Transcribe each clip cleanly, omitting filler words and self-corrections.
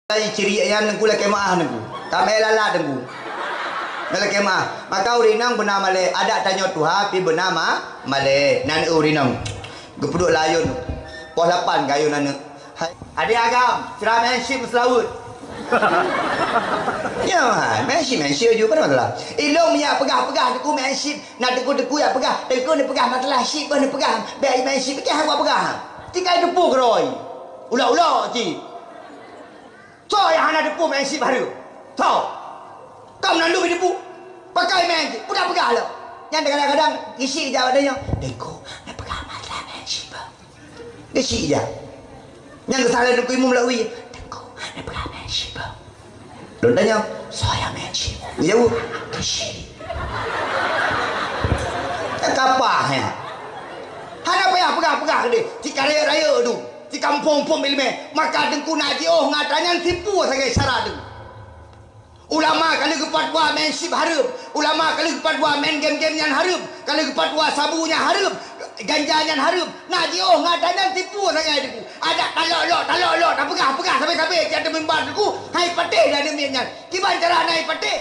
Ciri yang nengku laki maah nengku kami lala nengku laki maah maka urinang bernama le ada tanya Tuhan pi bernama male nan urinang gepuduk layun pos 8 kayu nana adik agam ceramenship selaut ya mah menship juga pada masalah ilong ya pegah deku menship nak deku ya pegah deku ni pegah masalah ship ni pegah baik menship pegah apa pegah tikai depu keroi ulah ci so yang anak depu menship baru tahu kamu nak lu depu pakai menship udah pegah lo yang kadang-kadang isi jawab dia deku nak pegah masalah menship isi je yang kesalahan deku imam melalui deku nak pegah menship lo tanya saya menship jauh isi kapah ya hana payah pegah dia jika raya tu di kampung-kampung ilmu maka dengku nak ngatanya tipu sangat syarat tu ulama kalau kepat buah main sip harap ulama kalau kepat buah main game-game yang harap kalau kepat buah sabunya harap ganja yang harap nak ngatanya tipu sangat tu ada talok tak pegah sampai ada membar tu hai patih dah demikian gimana cara naik patih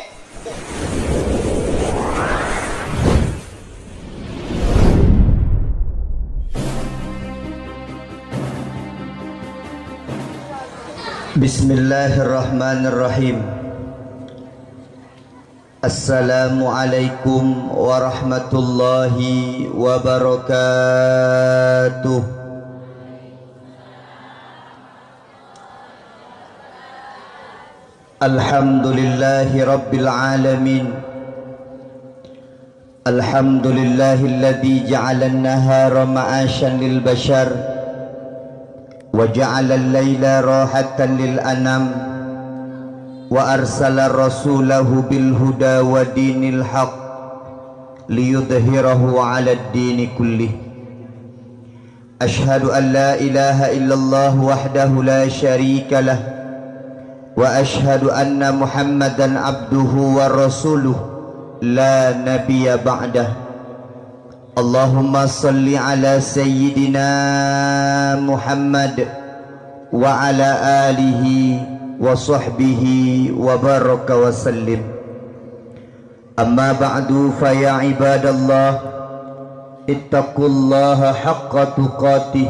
Bismillahirrahmanirrahim. Assalamualaikum warahmatullahi wabarakatuh. Alhamdulillahi rabbil alamin. Alhamdulillahilladzi ja'ala an-nahara ma'asyan lil bashar وجعل الليل راحة للأنام وأرسل رسوله بالهدى ودين الحق ليظهره على الدين كله أشهد أن لا إله إلا الله وحده لا شريك له وأشهد أن محمدا عبده ورسوله لا نبي بعده اللهم صل على سيدنا محمد وعلى آله وصحبه وبارك وسلم أما بعد فيا عباد الله اتقوا الله حق تقاته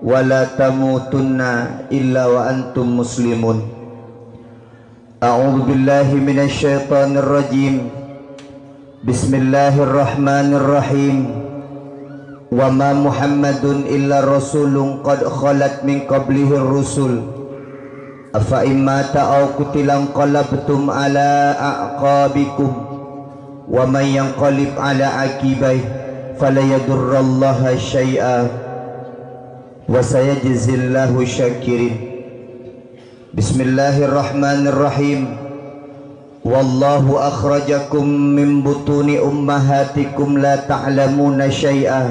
ولا تموتن إلا وأنتم مسلمون أعوذ بالله من الشيطان الرجيم بسم الله الرحمن الرحيم وما محمد إلا رسول قد خلت من قبله الرسل أفإن مات أو قتل انقلبتم على أعقابكم ومن ينقلب على عقبيه فلا يضر الله شيئا وسيجزي الله الشاكرين بسم الله الرحمن الرحيم والله أخرجكم من بطون أمهاتكم لا تعلمون شيئا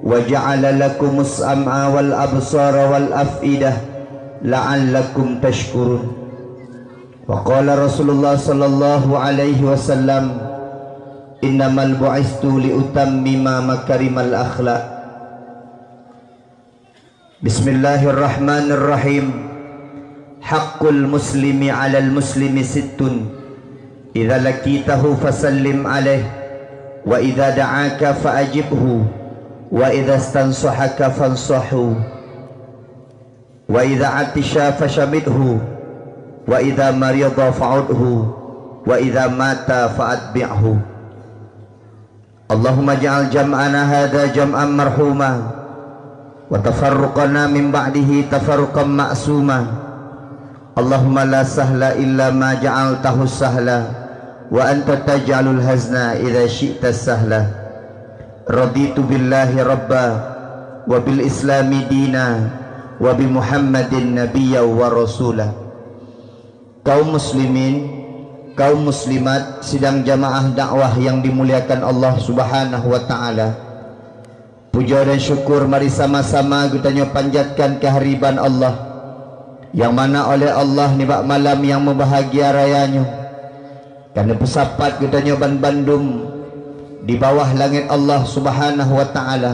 وجعل لكم السمع والأبصار والأفئدة لعلكم تشكرون وقال رسول الله صلى الله عليه وسلم إنما بعثت لأتمم مكارم الأخلاق بسم الله الرحمن الرحيم حق المسلم على المسلم ست إذا لقيته فسلم عليه وإذا دعاك فأجبه وإذا استنصحك فانصحه وإذا عطش فشمته وإذا مرض فعده وإذا مات فأتبعه اللهم اجعل جمعنا هذا جمعا مرحوما وتفرقنا من بعده تفرقا معصوما اللهم لا سهل إلا ما جعلته سهلا وأنت تجعل الحزن إذا شئت سهلا رضيت بالله ربا وبالإسلام دينا وبمحمد نبيا ورسولا. Kaum muslimin, kaum muslimat, sidang jamaah dakwah yang dimuliakan Allah Subhanahu wa taala. Puja dan syukur mari sama-sama kita panjatkan kehariban Allah yang mana oleh Allah ni bak malam yang membahagia rayanya karena bersapat kita nyoban bandum di bawah langit Allah Subhanahu wa taala.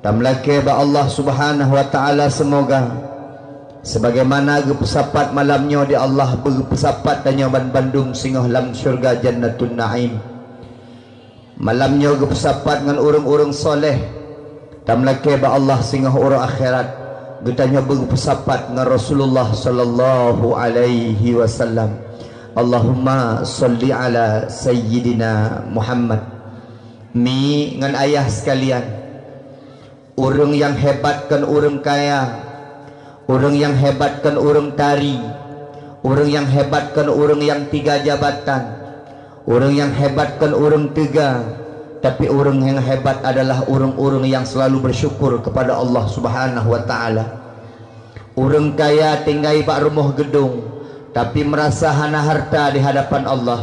Tamlake ba Allah Subhanahu wa taala semoga sebagaimana gepesapat malamnya di Allah berpesapat tanya Bandung singoh lam syurga jannatun naim. Malamnya gepesapat dengan orang-orang soleh dan melaki ba Allah singoh orang akhirat getanya berpesapat dengan Rasulullah sallallahu alaihi wasallam. Allahumma salli ala sayyidina Muhammad. Mi dengan ayah sekalian, orang yang hebat kan orang kaya, orang yang hebat kan orang tari, orang yang hebat kan orang yang 3 jabatan, orang yang hebat kan orang 3. Tapi orang yang hebat adalah orang-orang yang selalu bersyukur kepada Allah Subhanahu wa taala. Orang kaya tinggal pak rumah gedung tapi merasa hana harta di hadapan Allah.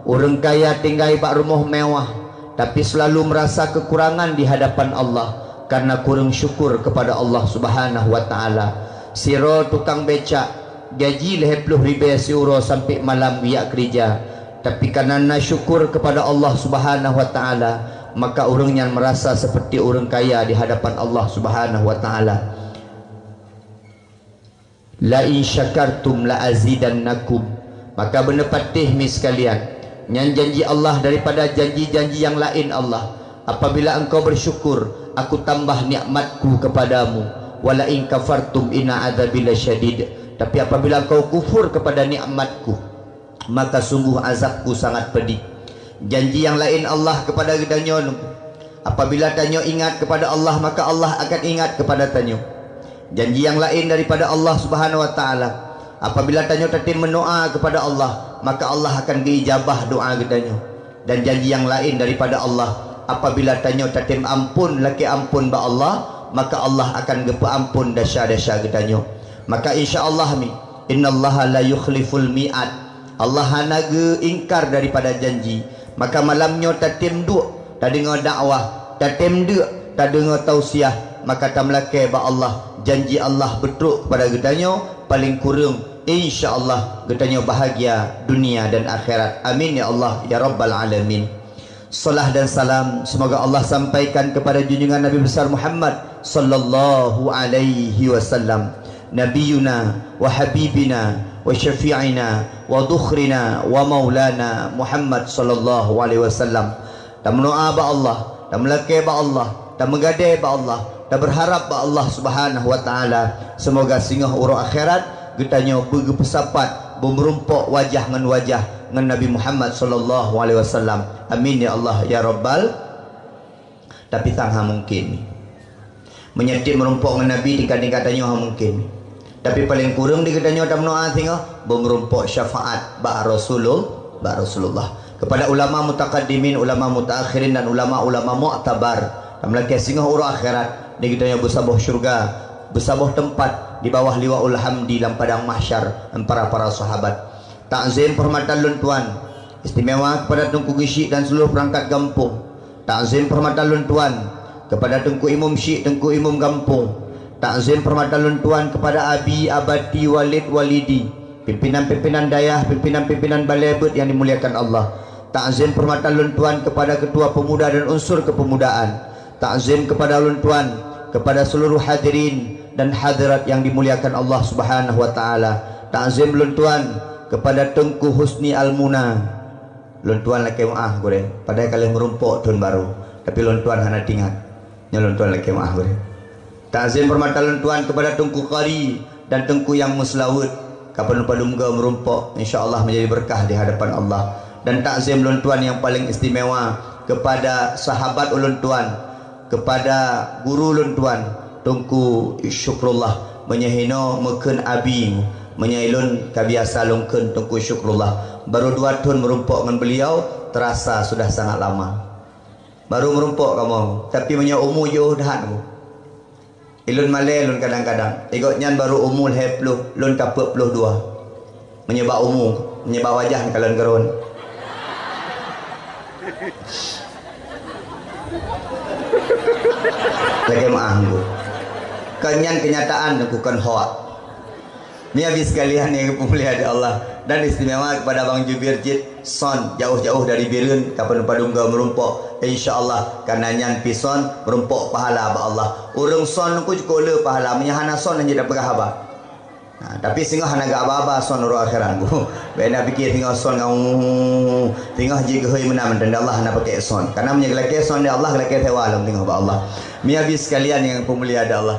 Orang kaya tinggal pak rumah mewah tapi selalu merasa kekurangan di hadapan Allah karena kurang syukur kepada Allah Subhanahu wa taala. Siro tukang becak gaji 50,000 euro sampai malam biak kerja, tapi karena syukur kepada Allah Subhanahu wa taala, maka orangnya merasa seperti orang kaya di hadapan Allah Subhanahu wa taala. La in syakartum la azidannakum. Maka benar patih mi sekalian, yang janji Allah daripada janji-janji yang lain Allah. Apabila engkau bersyukur, aku tambah nikmatku kepadamu. Wala in kafartum inna adzabi lasyadid. Tapi apabila engkau kufur kepada nikmatku, maka sungguh azabku sangat pedih. Janji yang lain Allah kepada gedanyo, apabila tanyo ingat kepada Allah, maka Allah akan ingat kepada tanyo. Janji yang lain daripada Allah Subhanahu wa taala, apabila tanyo tatim mendoa kepada Allah, maka Allah akan diijabah doa gedanyo. Dan janji yang lain daripada Allah, apabila tanyo tatim ampun laki ampun ba Allah, maka Allah akan gepa ampun dasya-dasya gedanyo. Maka insyaallah mi innallaha la yukhliful mi'ad. Allah hanaga ingkar daripada janji. Maka malamnya tatim duk tak dengar dakwah, tatim duk tak dengar tausiah, maka tak melake ba Allah janji Allah betul kepada gedanyo, paling kurang insyaallah gedanyo bahagia dunia dan akhirat. Amin ya Allah ya rabbal alamin. Salah dan salam semoga Allah sampaikan kepada junjungan Nabi besar Muhammad sallallahu alaihi wasallam, nabiyuna wa habibina wa syafi'ina wa dukhrina wa maulana Muhammad sallallahu alaihi wasallam. Dan berdoa ba Allah, dan melaki ba Allah, dan menggadai ba Allah, dan berharap ba Allah Subhanahu wa taala semoga singgah urang akhirat getanya bergepesapat merumpok wajah dengan wajah dengan Nabi Muhammad sallallahu alaihi wasallam. Amin ya Allah ya rabbal. Tapi tangha mungkin menyedih merumpok dengan Nabi dikadang katanya mungkin, tapi paling kurang dikadangnya ada mendoa singgah merumpok syafaat ba Rasulullah kepada ulama mutaqaddimin, ulama mutaakhirin dan ulama-ulama mu'tabar. Dan melaki singgah urang akhirat dikadangnya bersabuh syurga, bersabuh tempat di bawah liwaul hamdi dalam padang mahsyar para sahabat. Takzim perhormatan luntuan istimewa kepada Tengku Syekh dan seluruh perangkat kampung. Takzim perhormatan luntuan kepada Tengku Imam Syekh, Tengku Imam kampung. Takzim perhormatan luntuan kepada Abi Abadi Walid Walidi, pimpinan-pimpinan dayah, pimpinan-pimpinan balebet yang dimuliakan Allah. Takzim perhormatan luntuan kepada ketua pemuda dan unsur kepemudaan. Takzim kepada luntuan kepada seluruh hadirin dan hadirat yang dimuliakan Allah Subhanahu wa taala. Takzim luntuan kepada Tengku Husni Almuna. Luntuan laki maah gore, padahal kalian merumpok tahun baru, tapi luntuan hana tinggal. Nya luntuan laki maah gore. Takzim permata luntuan kepada Tengku Qari dan Tengku yang Muslawut. Kapan lupa dumga merumpok, insyaallah menjadi berkah di hadapan Allah. Dan takzim luntuan yang paling istimewa kepada sahabat uluntuan, kepada guru luntuan Tengku Syukrullah menyehino meken abi menyailun kabiasa lungkeun Tengku Syukrullah. Baru 2 tahun merumpok dengan beliau, terasa sudah sangat lama. Baru merumpok kamu, tapi punya umur jauh dah kamu. Ilun malai lun kadang-kadang. Ikutnya baru umur 20, lun ka 42. Menyebab umur, menyebab wajah kalian gerun. Lagi maanggu. Kenyan kenyataan lakukan hoak. Ini habis sekalian yang pemuliaan Allah dan istimewa kepada Bang Jubir Jid son jauh-jauh dari Birun kapan padungga merumpok insyaallah karena nyan pison merumpok pahala ba Allah. Urang son ku cukup le pahala menyahana son hanya dapat apa? Tapi singgah naga aba-aba son ro akhiran ku. Bena fikir tinggal son ngau tinggal jig hoi menam dan Allah nak pakai son. Karena menyegelake son dia Allah gelake tewalam tinggal ba Allah. Mi habis sekalian yang pemulia ada Allah.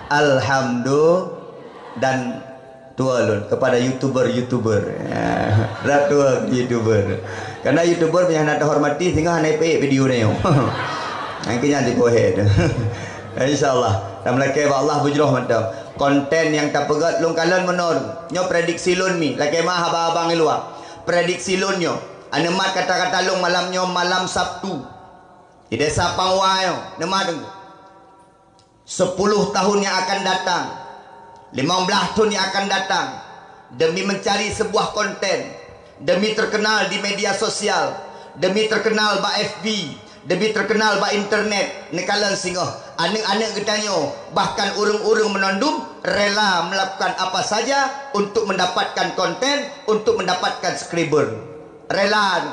Alhamdulillah dan tualun kepada youtuber ratu youtuber karena youtuber punya nak hormati tinggal naik video ni akhirnya di pohead insyaallah dan laki Allah bujroh mantap konten yang tak pegat lung kalan menor nyo prediksi lun mi laki mah abang luar prediksi lun nyo ane mat kata-kata lung malam Sabtu di desa Pangwayo nemat 10 tahun yang akan datang 15 tahun yang akan datang demi mencari sebuah konten, demi terkenal di media sosial, demi terkenal ba FB, demi terkenal ba internet, nekalan singoh anak-anak getanyo bahkan urung-urung menondum rela melakukan apa saja untuk mendapatkan konten, untuk mendapatkan subscriber. Rela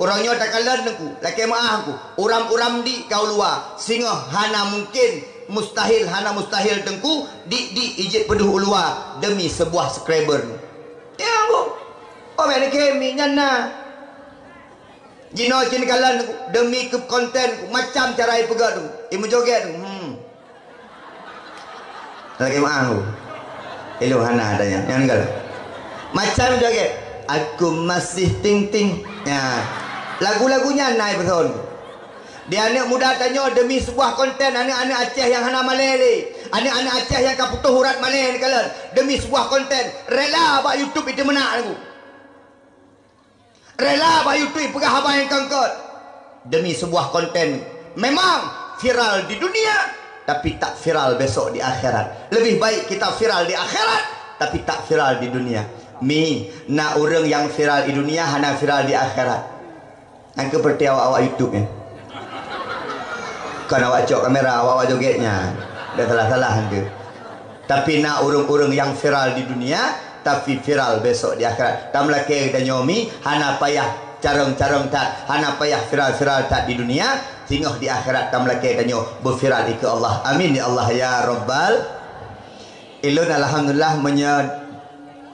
orangnya takalan aku, laki maaf aku, uram-uram di kau luar singoh hana mungkin mustahil hana mustahil tengku di ijit peduh ulua demi sebuah subscriber ya bu oh mana kemi nyana jino cini kalan demi ke konten macam cara pegat tu imu joget lagi mahu elu hana adanya yang enggak macam joget aku masih ting ya lagu-lagunya naik betul. Dia anak muda tanya demi sebuah konten anak-anak Aceh yang hana malele, anak-anak Aceh yang kaputuh urat malele ni kalian demi sebuah konten rela ba YouTube itu menak aku. Rela ba YouTube pegah abang yang kangkot demi sebuah konten memang viral di dunia tapi tak viral besok di akhirat. Lebih baik kita viral di akhirat tapi tak viral di dunia. Nak orang yang viral di dunia hana viral di akhirat. Angka seperti awak YouTube ni. Kan awak cok kamera awak jogetnya dah salah hangga. Tapi nak urung-urung yang viral di dunia tapi viral besok di akhirat. Tam laki kita nyomi hana payah carong-carong tak, hana payah viral-viral tak di dunia, tinggal di akhirat tam laki kita nyo berviral ke Allah. Amin ya Allah ya Rabbal. Ilun alhamdulillah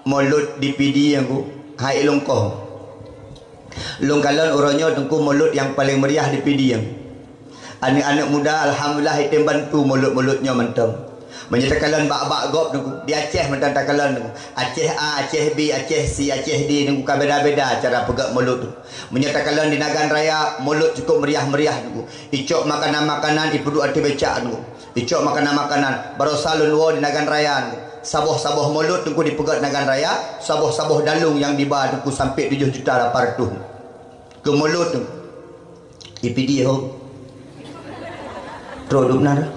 mulut di PD yang ku hai ilung ko. Lung kalon orangnya tengku mulut yang paling meriah di PD yang anak-anak muda alhamdulillah itu bantu mulut-mulutnya mentam. Menyatakan bak-bak gop di Aceh mentam takalan Aceh A, Aceh B, Aceh C, Aceh D nunggu beda-beda cara pegak mulut tu. Menyatakan di Nagan Raya mulut cukup meriah-meriah nunggu. Icok makanan-makanan ipudu arti becak nunggu. Icok makanan-makanan baru salun wo di Nagan Raya nunggu. Saboh-saboh mulut nunggu dipegat Nagan Raya, saboh-saboh dalung yang diba nunggu sampai 7 juta 800. Ke mulut tu. IPD ho. Produk nada,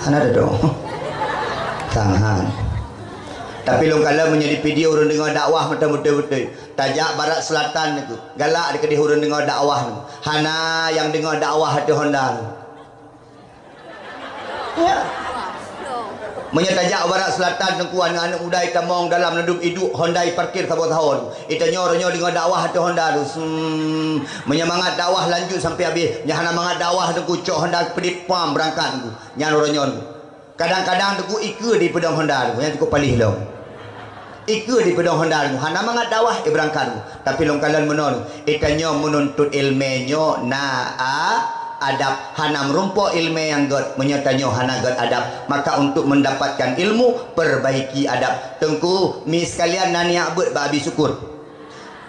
ada dong, tangan. Tapi long kala menjadi video orang dengar dakwah betul. Tajak barat selatan itu, galak dekat di orang dengar dakwah. Hana yang dengar dakwah hati Honda. Ya. Menyetajak barat selatan tengku anak-anak muda kita mong dalam hidup Honda parkir sabot tahun. Kita nyor dengan dakwah tu Honda tu. Menyemangat dakwah lanjut sampai habis. Nyahana mangat dakwah tu cok Honda pedip pam berangkat tu. Nyor. Kadang-kadang tu ikut di pedang Honda tu yang cukup palih long. Ikut di pedang Honda tu. Hana mangat dakwah berangkat tu. Tapi long kalian menon. Itanyo menuntut ilmenyo adab hana merumpok ilmu yang god menyertanyo hana god adab maka untuk mendapatkan ilmu perbaiki adab tengku mi sekalian nani abut ba abi syukur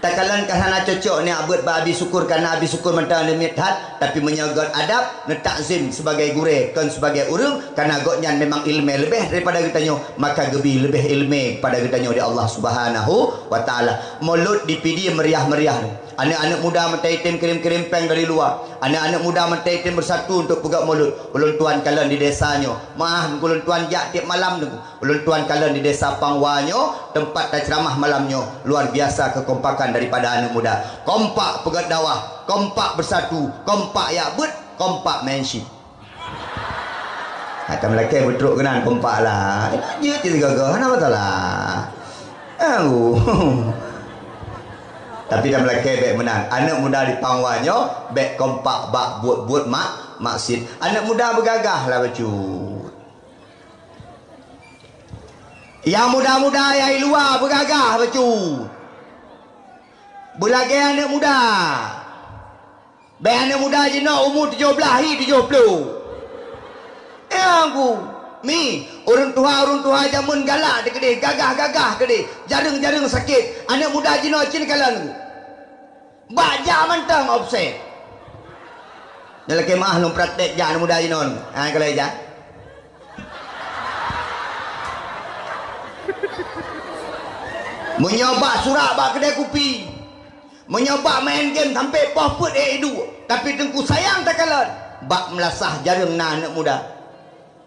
takalan kahana cocok ni abut ba abi syukur karena abi syukur mentang limit hat tapi menyagat adab netakzim sebagai gure kan sebagai urung karena godnya memang ilmu lebih daripada kitanyo maka gebi lebih ilmu pada kitanyo di Allah Subhanahu wa taala. Mulut di PD meriah-meriah. Anak-anak muda mentai tim kirim-kirim peng dari luar. Anak-anak muda mentai tim bersatu untuk pegang mulut. Ulun tuan kalian di desanya. Maaf ulun tuan jak tiap malam tu. Ulun tuan kalian di desa Pangwanyo tempat ceramah malamnya luar biasa kekompakan daripada anak muda. Kompak pegat dakwah, kompak bersatu, kompak ya but, kompak menship. Kata Melaka betruk kenan kompak lah. Ya tiga gagah, apa salah? Tapi dah Melaka baik menang. Anak muda di Pangwanyo baik kompak bak buat mak maksud. Anak muda bergagah lah baju. Yang muda-muda yang luar bergagah bacu. Belagi anak muda. Baik anak muda je nak umur 17 hi 70. Aku mi orang tua jamun galak dia kedai, gagah kedai, jaring sakit. Anak muda je nak cin kalan. Baja mantang offset. Dalam kemah lu praktek ja anak muda je non. Kalau ja. Menyoba surat bak kedai kopi. Menyoba main game sampai poput edu. Tapi tengku sayang tak kalah. Bak melasah jaring na anak muda.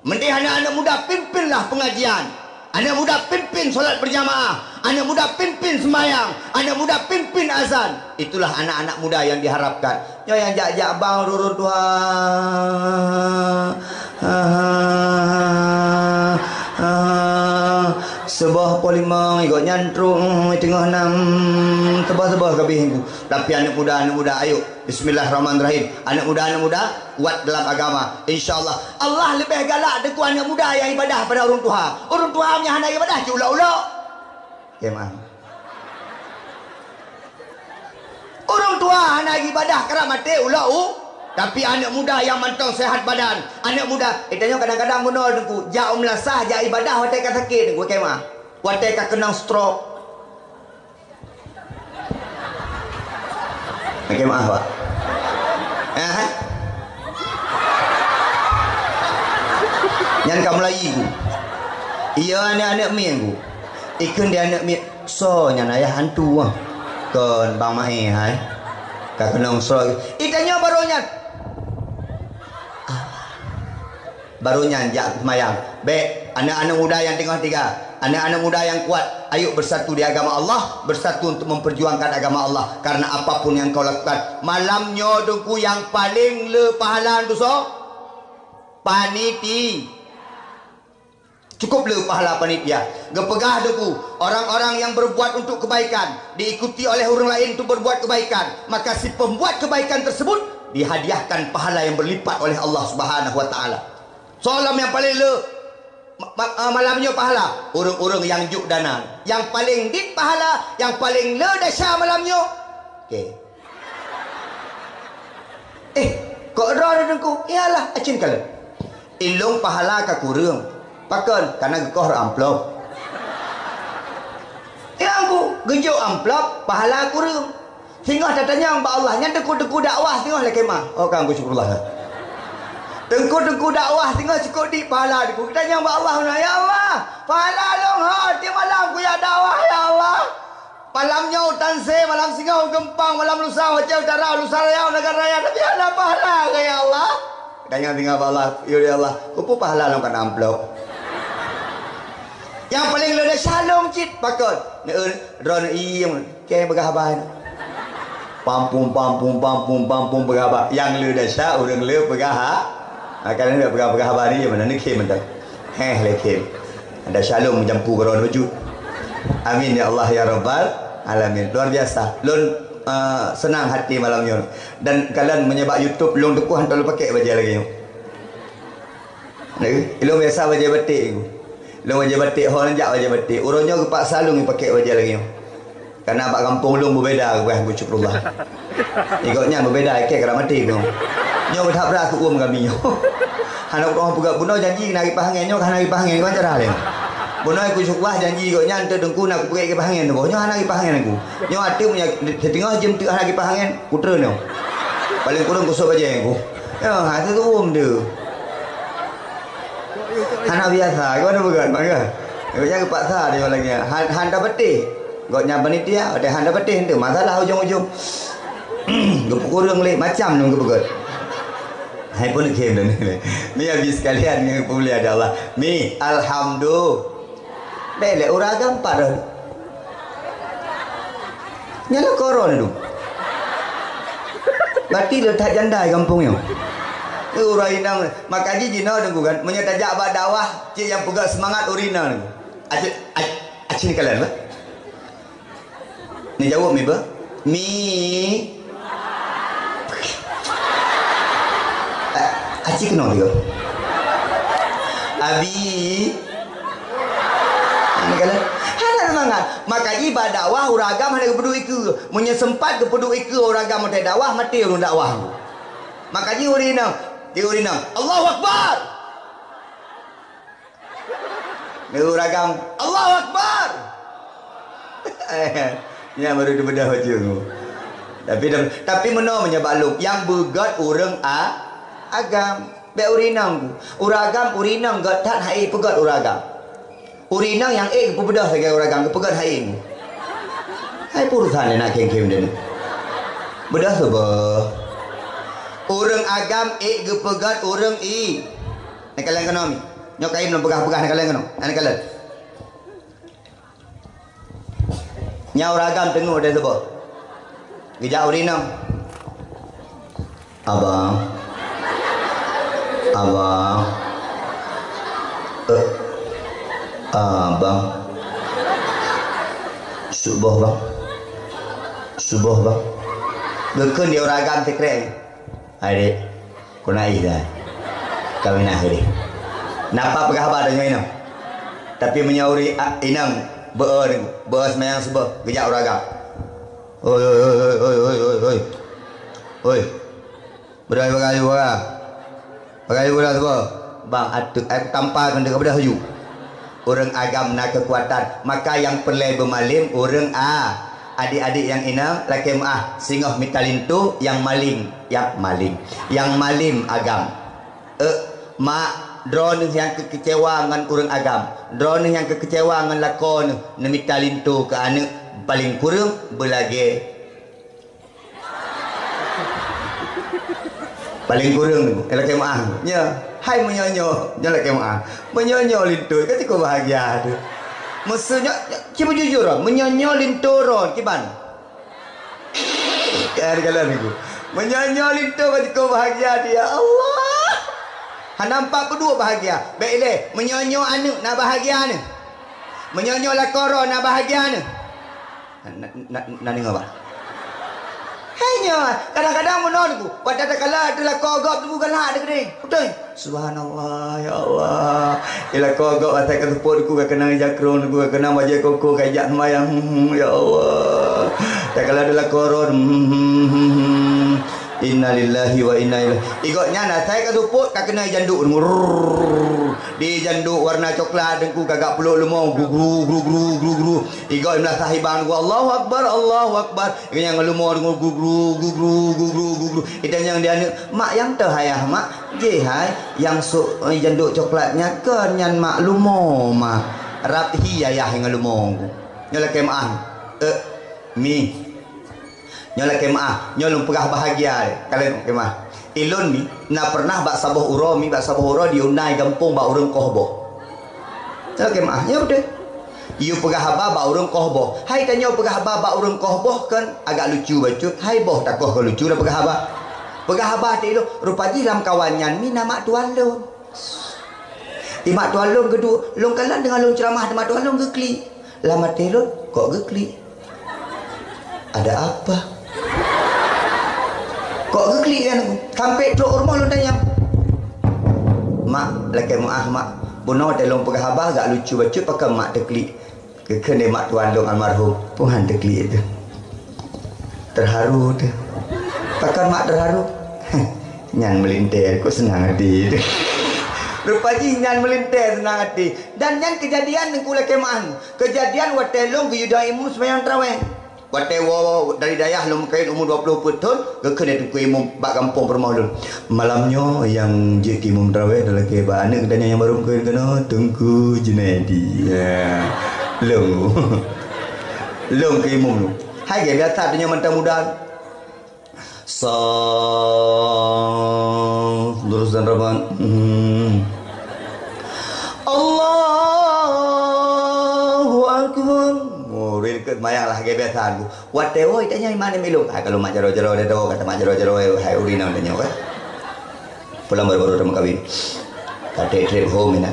Mending anak muda pimpinlah pengajian. Anak muda pimpin solat berjamaah. Anak muda pimpin sembahyang. Anak muda pimpin azan. Itulah anak-anak muda yang diharapkan. Yo yang jak-jak bang rurun Tuhan. Sebuah polimang ikut nyantrung tengah 6 tebah-tebah kabeh. Tapi anak muda ayo bismillahirrahmanirrahim. Anak muda kuat dalam agama, insyaallah Allah lebih galak deku anak muda yang ibadah pada orang tua. Orang tua punya anak ibadah ulah-ulah kemah. Orang tua anak ibadah kerana mati ulah tapi anak muda yang mantang sehat badan, anak muda itanya kadang-kadang benar dengku, jak melasah, jak ibadah watai ka sakit dengku kemah. Watai ka kenang stroke. Kemah Pak. Yang kamu lagi ku. Iya anak-anak mi aku. Ikun dia anak mi so nyan ayah hantu ah. Kon bang mai hai. Ka kenang stroke. Itanya barunya jak semayang. Baik, anak-anak muda yang tengah tiga, anak-anak muda yang kuat, ayo bersatu di agama Allah, bersatu untuk memperjuangkan agama Allah. Karena apapun yang kau lakukan, malamnya dengku yang paling le pahala tu so paniti. Cukup le pahala panitia. Gepegah dengku, orang-orang yang berbuat untuk kebaikan diikuti oleh orang lain untuk berbuat kebaikan, maka si pembuat kebaikan tersebut dihadiahkan pahala yang berlipat oleh Allah Subhanahu wa taala. Soalam yang paling le malamnya pahala urung-urung yang juk dana, yang paling dit pahala, yang paling le dahsyat malamnya. Okey. Kok ada dengku? Iyalah acin kala. Ilung pahala ka kurang. Pakon karena gekoh amplop. Aku genjuk amplop pahala kurang. Sehingga datanya mbak Allah nya deku-deku dakwah tengah le kemah. Oh kan syukurlah. Tengku dakwah tinggal cukup di pahala aku. Kita nyang Allah, ya Allah, pahala long hati malam ku ya dakwah ya Allah. Malamnya hutan se, malam singgah gempang, malam lusa wajah utara, lusa raya negara raya, tapi ada pahala ya Allah. Kita nyang tinggal Allah, ya Allah, kupu pahala long kan amplop. Yang paling lada shalom cit pakot. Ron iem, kayak begahaban. Pampung berapa? Yang lada sah, orang le begah. Kadang dia berapa hari je mana ni kem entah. Le kem. Ada shalom menjampu keron wujud. Amin ya Allah ya Rabbal alamin. Luar biasa. Lun senang hati malamnya. Dan kalian menyebab YouTube long tuku hantar lu pakai baju lagi. Lu biasa baju batik aku. Lu baju batik orang jak baju batik. Urangnya ke Pak Salung pakai baju lagi. Karena Pak kampung lu berbeza aku syukurlah. Ikutnya berbeza ke keramati tu. Nyo berhak berak aku kami nyo. Hanak orang buka buno janji nari pahangen nyo kan nari pahangen kan cara le. Buno aku syukurlah janji ikutnya ante dengku nak pergi ke pahangen tu. Nyo nari pahangen aku. Nyo ate punya setengah jam tu nari pahangen putra nyo. Paling kurang kusuk aja aku. Ya, hati tu tu. Hanak biasa, kau ada bukan maka. Ikutnya ke Pak Sah dia lagi. Handa peti. Goknya panitia ada handa peti tu. Masalah ujung-ujung. Kurang le macam nung kebegot. Hai pun kem dah ni. Mi habis sekalian yang pulih ada Allah. Mi alhamdulillah. Bele ura gampar dah. Nyala koron tu. Berarti letak janda kampungnya. Ura inang makaji jina dengku kan menyetajak abad dakwah cik yang pegang semangat urina dengku. Acik ni kalian ba? Ni jawab mi ba? Mi Acik kenal dia. Abi sangat. Makanya dakwah orang agama ada kepedu iku. Munya sempat kepedu iku orang agama ada dakwah mati orang dakwah. Makanya urina. Allahu Akbar. Ni orang agama Allahu Akbar. Ya baru dibedah wajah. Tapi mana menyebaluk yang begat orang agam. Be urinang uragam urinang gat tak hai pegat uragam. Urinang yang pebedah saja uragam pegat hai. Hai purusan nak keng-keng dia. Bedah sebab orang agam pegat orang nak kalian kena mi. Nyok kain nak pegah-pegah nak kalian kena. Nak kalian. Nya uragam tengok dia sebab. Gejak urinang. Abang Subuh bang Gekun dia orang agam sekret adik kau naik dah kawin akhir napa pegah abad dengan inam tapi menyauri inam beer semayang subuh gejak orang agam oi berapa Pakai bola semua. Bang, aku tampakkan dekat bedah haju. Orang agam nak kekuatan. Maka yang perlai bermalim orang adik-adik yang inam laki singoh mitalintu yang maling, yang malim agam. Mak drone yang kekecewa dengan orang agam. Drone yang kekecewa dengan lakon mitalintu ke anak paling kurang belage paling kurang laki nya hai menyonyo nya laki menyonyo lintur kan kau bahagia tu maksudnya cuba jujur menyonyo linturon kiban kalian itu menyonyo lintur kan kau bahagia dia Allah nampak berdua bahagia baik le menyonyo anak nak bahagia ni menyonyo lakoro nak bahagia ni nak dengar apa hanya kadang-kadang menonku pada kala adalah kogok tu bukan ada gede betul subhanallah ya Allah ila kogok atas keteput ku kena jakron ku kena wajah koko kajak semayang ya Allah tak kala adalah koron innalillahi wa inna ilaihi igotnya nah saya keteput kena janduk di janduk warna coklat dengku kagak peluk lemau gru igot belah sahiban gua Allahu akbar yang lemau dengur gru itu yang dia mak yang terhayah mak je hai yang janduk coklatnya kenyan mak lemau mak raphi ayah yang lemau nyala kemah mi nyala kemah nyolong pegah bahagia kalian kemah ilun ni nak pernah bak sabuh uro diunai gampung bak urang kohboh nyala kemah nya betul you pegah haba bak urang kohboh hai tanya pegah haba bak urang kohboh kan agak lucu bacut hai boh takoh ke lucu dah pegah haba ti lu rupa dalam kawannya mi nama tuan lun mak tuan lun kedua lun kalan dengan lun ceramah mak tuan lun gekli lama telun kok gekli ada apa kok geklik kan aku sampai truk rumah lu tanya mak laki mak bunuh telung pegah abah agak lucu baca pakai mak teklik kekene mak tuan lu almarhum Tuhan teklik itu terharu tu pakai mak terharu nyan melintir aku senang hati itu rupanya nyan melintir senang hati dan nyan kejadian aku laki mak kejadian watelung ke yudaimu semayang terawih Watewo dari dayah lu kain umur 20 tahun kena tu imam bak kampung permah lu malamnya yang je imam tarawih adalah ke ba anak dan yang baru kena Tengku Junaidi ya long ke imam lu hai ge biasa punya mentang muda lurus dan raban Allahu akbar ket mayang lah ge biasa aku watewo itanya mana milung kalau mak jaro-jaro dia tahu kata mak jaro-jaro hai urina tanya kan pulang baru-baru sama kawin kata trip home ini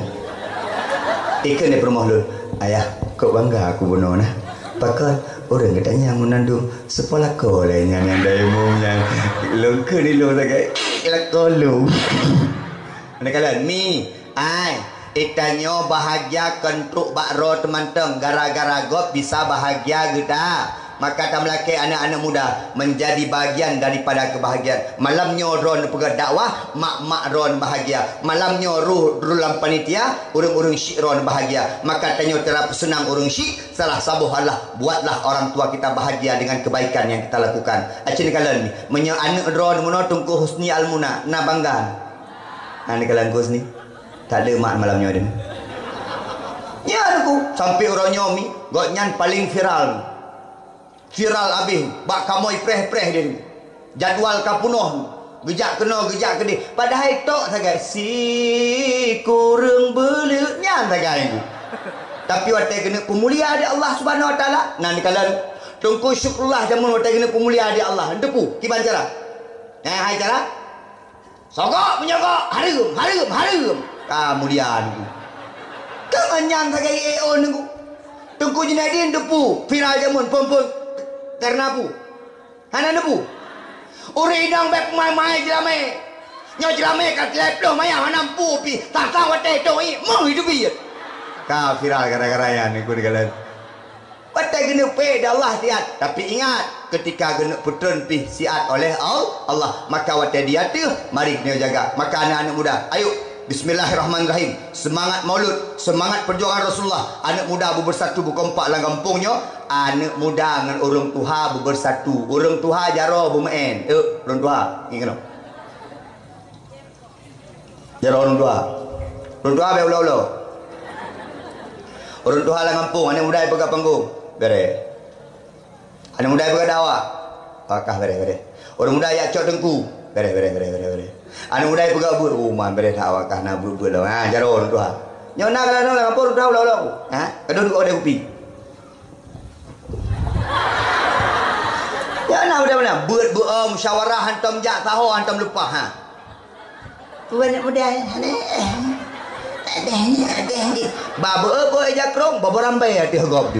ikan di rumah lu ayah kok bangga aku bunuh nah pakai orang katanya menandung sekolah kau lah yang dari umumnya lu ke ni lu tak kayak ilak kau lu ada kalian mi ai Itanyo bahagia kentuk bakro teman-teman gara-gara gop bisa bahagia geda. Maka tamlake anak-anak muda menjadi bagian daripada kebahagiaan. Malamnya ron pegat dakwah, mak-mak ron bahagia. Malamnya rulam panitia, urung-urung syik ron bahagia. Maka tanyo terap senang urung syik, salah sabuh Allah, buatlah orang tua kita bahagia dengan kebaikan yang kita lakukan. Acin kalian ni, menyo anak ron muno tungku husni almuna, na banggaan. Ni kalian husni. Tak ada mak malamnya ada. Ya aku sampai orang nyomi, goknyan paling viral. Viral habis bak kamoi preh-preh dia ni. Jadual ka punuh. Gejak kena gejak ke dia. Padahal tok sagai si kurang belutnya sagai. Tapi watai kena pemulia di Allah Subhanahu Wa Taala. Nah ni kalian tunggu syukurlah jamun watai kena pemulia di Allah. Depu kiban cara. Hai cara. Sogok menyogok, harum. Kemudian kemenyan sagai EO nunggu. Tunggu jenadin depu viral jamun pom-pom karena apa? Hana nebu. Uri dang bek mai jelame. Nyo jelame kat leploh maya hanampu pi. Tata wate to i mau hidup ieu. Ka viral gara-gara yan iku dikalen. Wate gene pe Allah siat. Tapi ingat ketika gene putun pi siat oleh Allah, maka wate dia tu mari kena jaga. Maka anak-anak muda, ayo bismillahirrahmanirrahim. Semangat maulud, semangat perjuangan Rasulullah. Anak muda bersatu berkompak dalam kampungnya. Anak muda dengan orang tua bersatu. Orang tua jaro bumain. Orang tua, ingat tak? Jaro orang tua. Orang tua be ulo-ulo. Orang tua dalam kampung, anak muda pegang panggung. Bere. Anak muda pegang dakwah. Pakah bere. Orang muda ya cok dengku. Bere. Anak muda pegang bur. Man bere dakwah kah na bur lah. Ha jaro orang tua. Nyona kalau dalam kampung orang tua ulo-ulo. Ha, kedua ada kopi. Ya nak mudah-mudah buat musyawarah hantam jak tahu hantam lupa ha. Buat mudah ni. Ada. Baba apa aja krong baba rambai hati gop tu.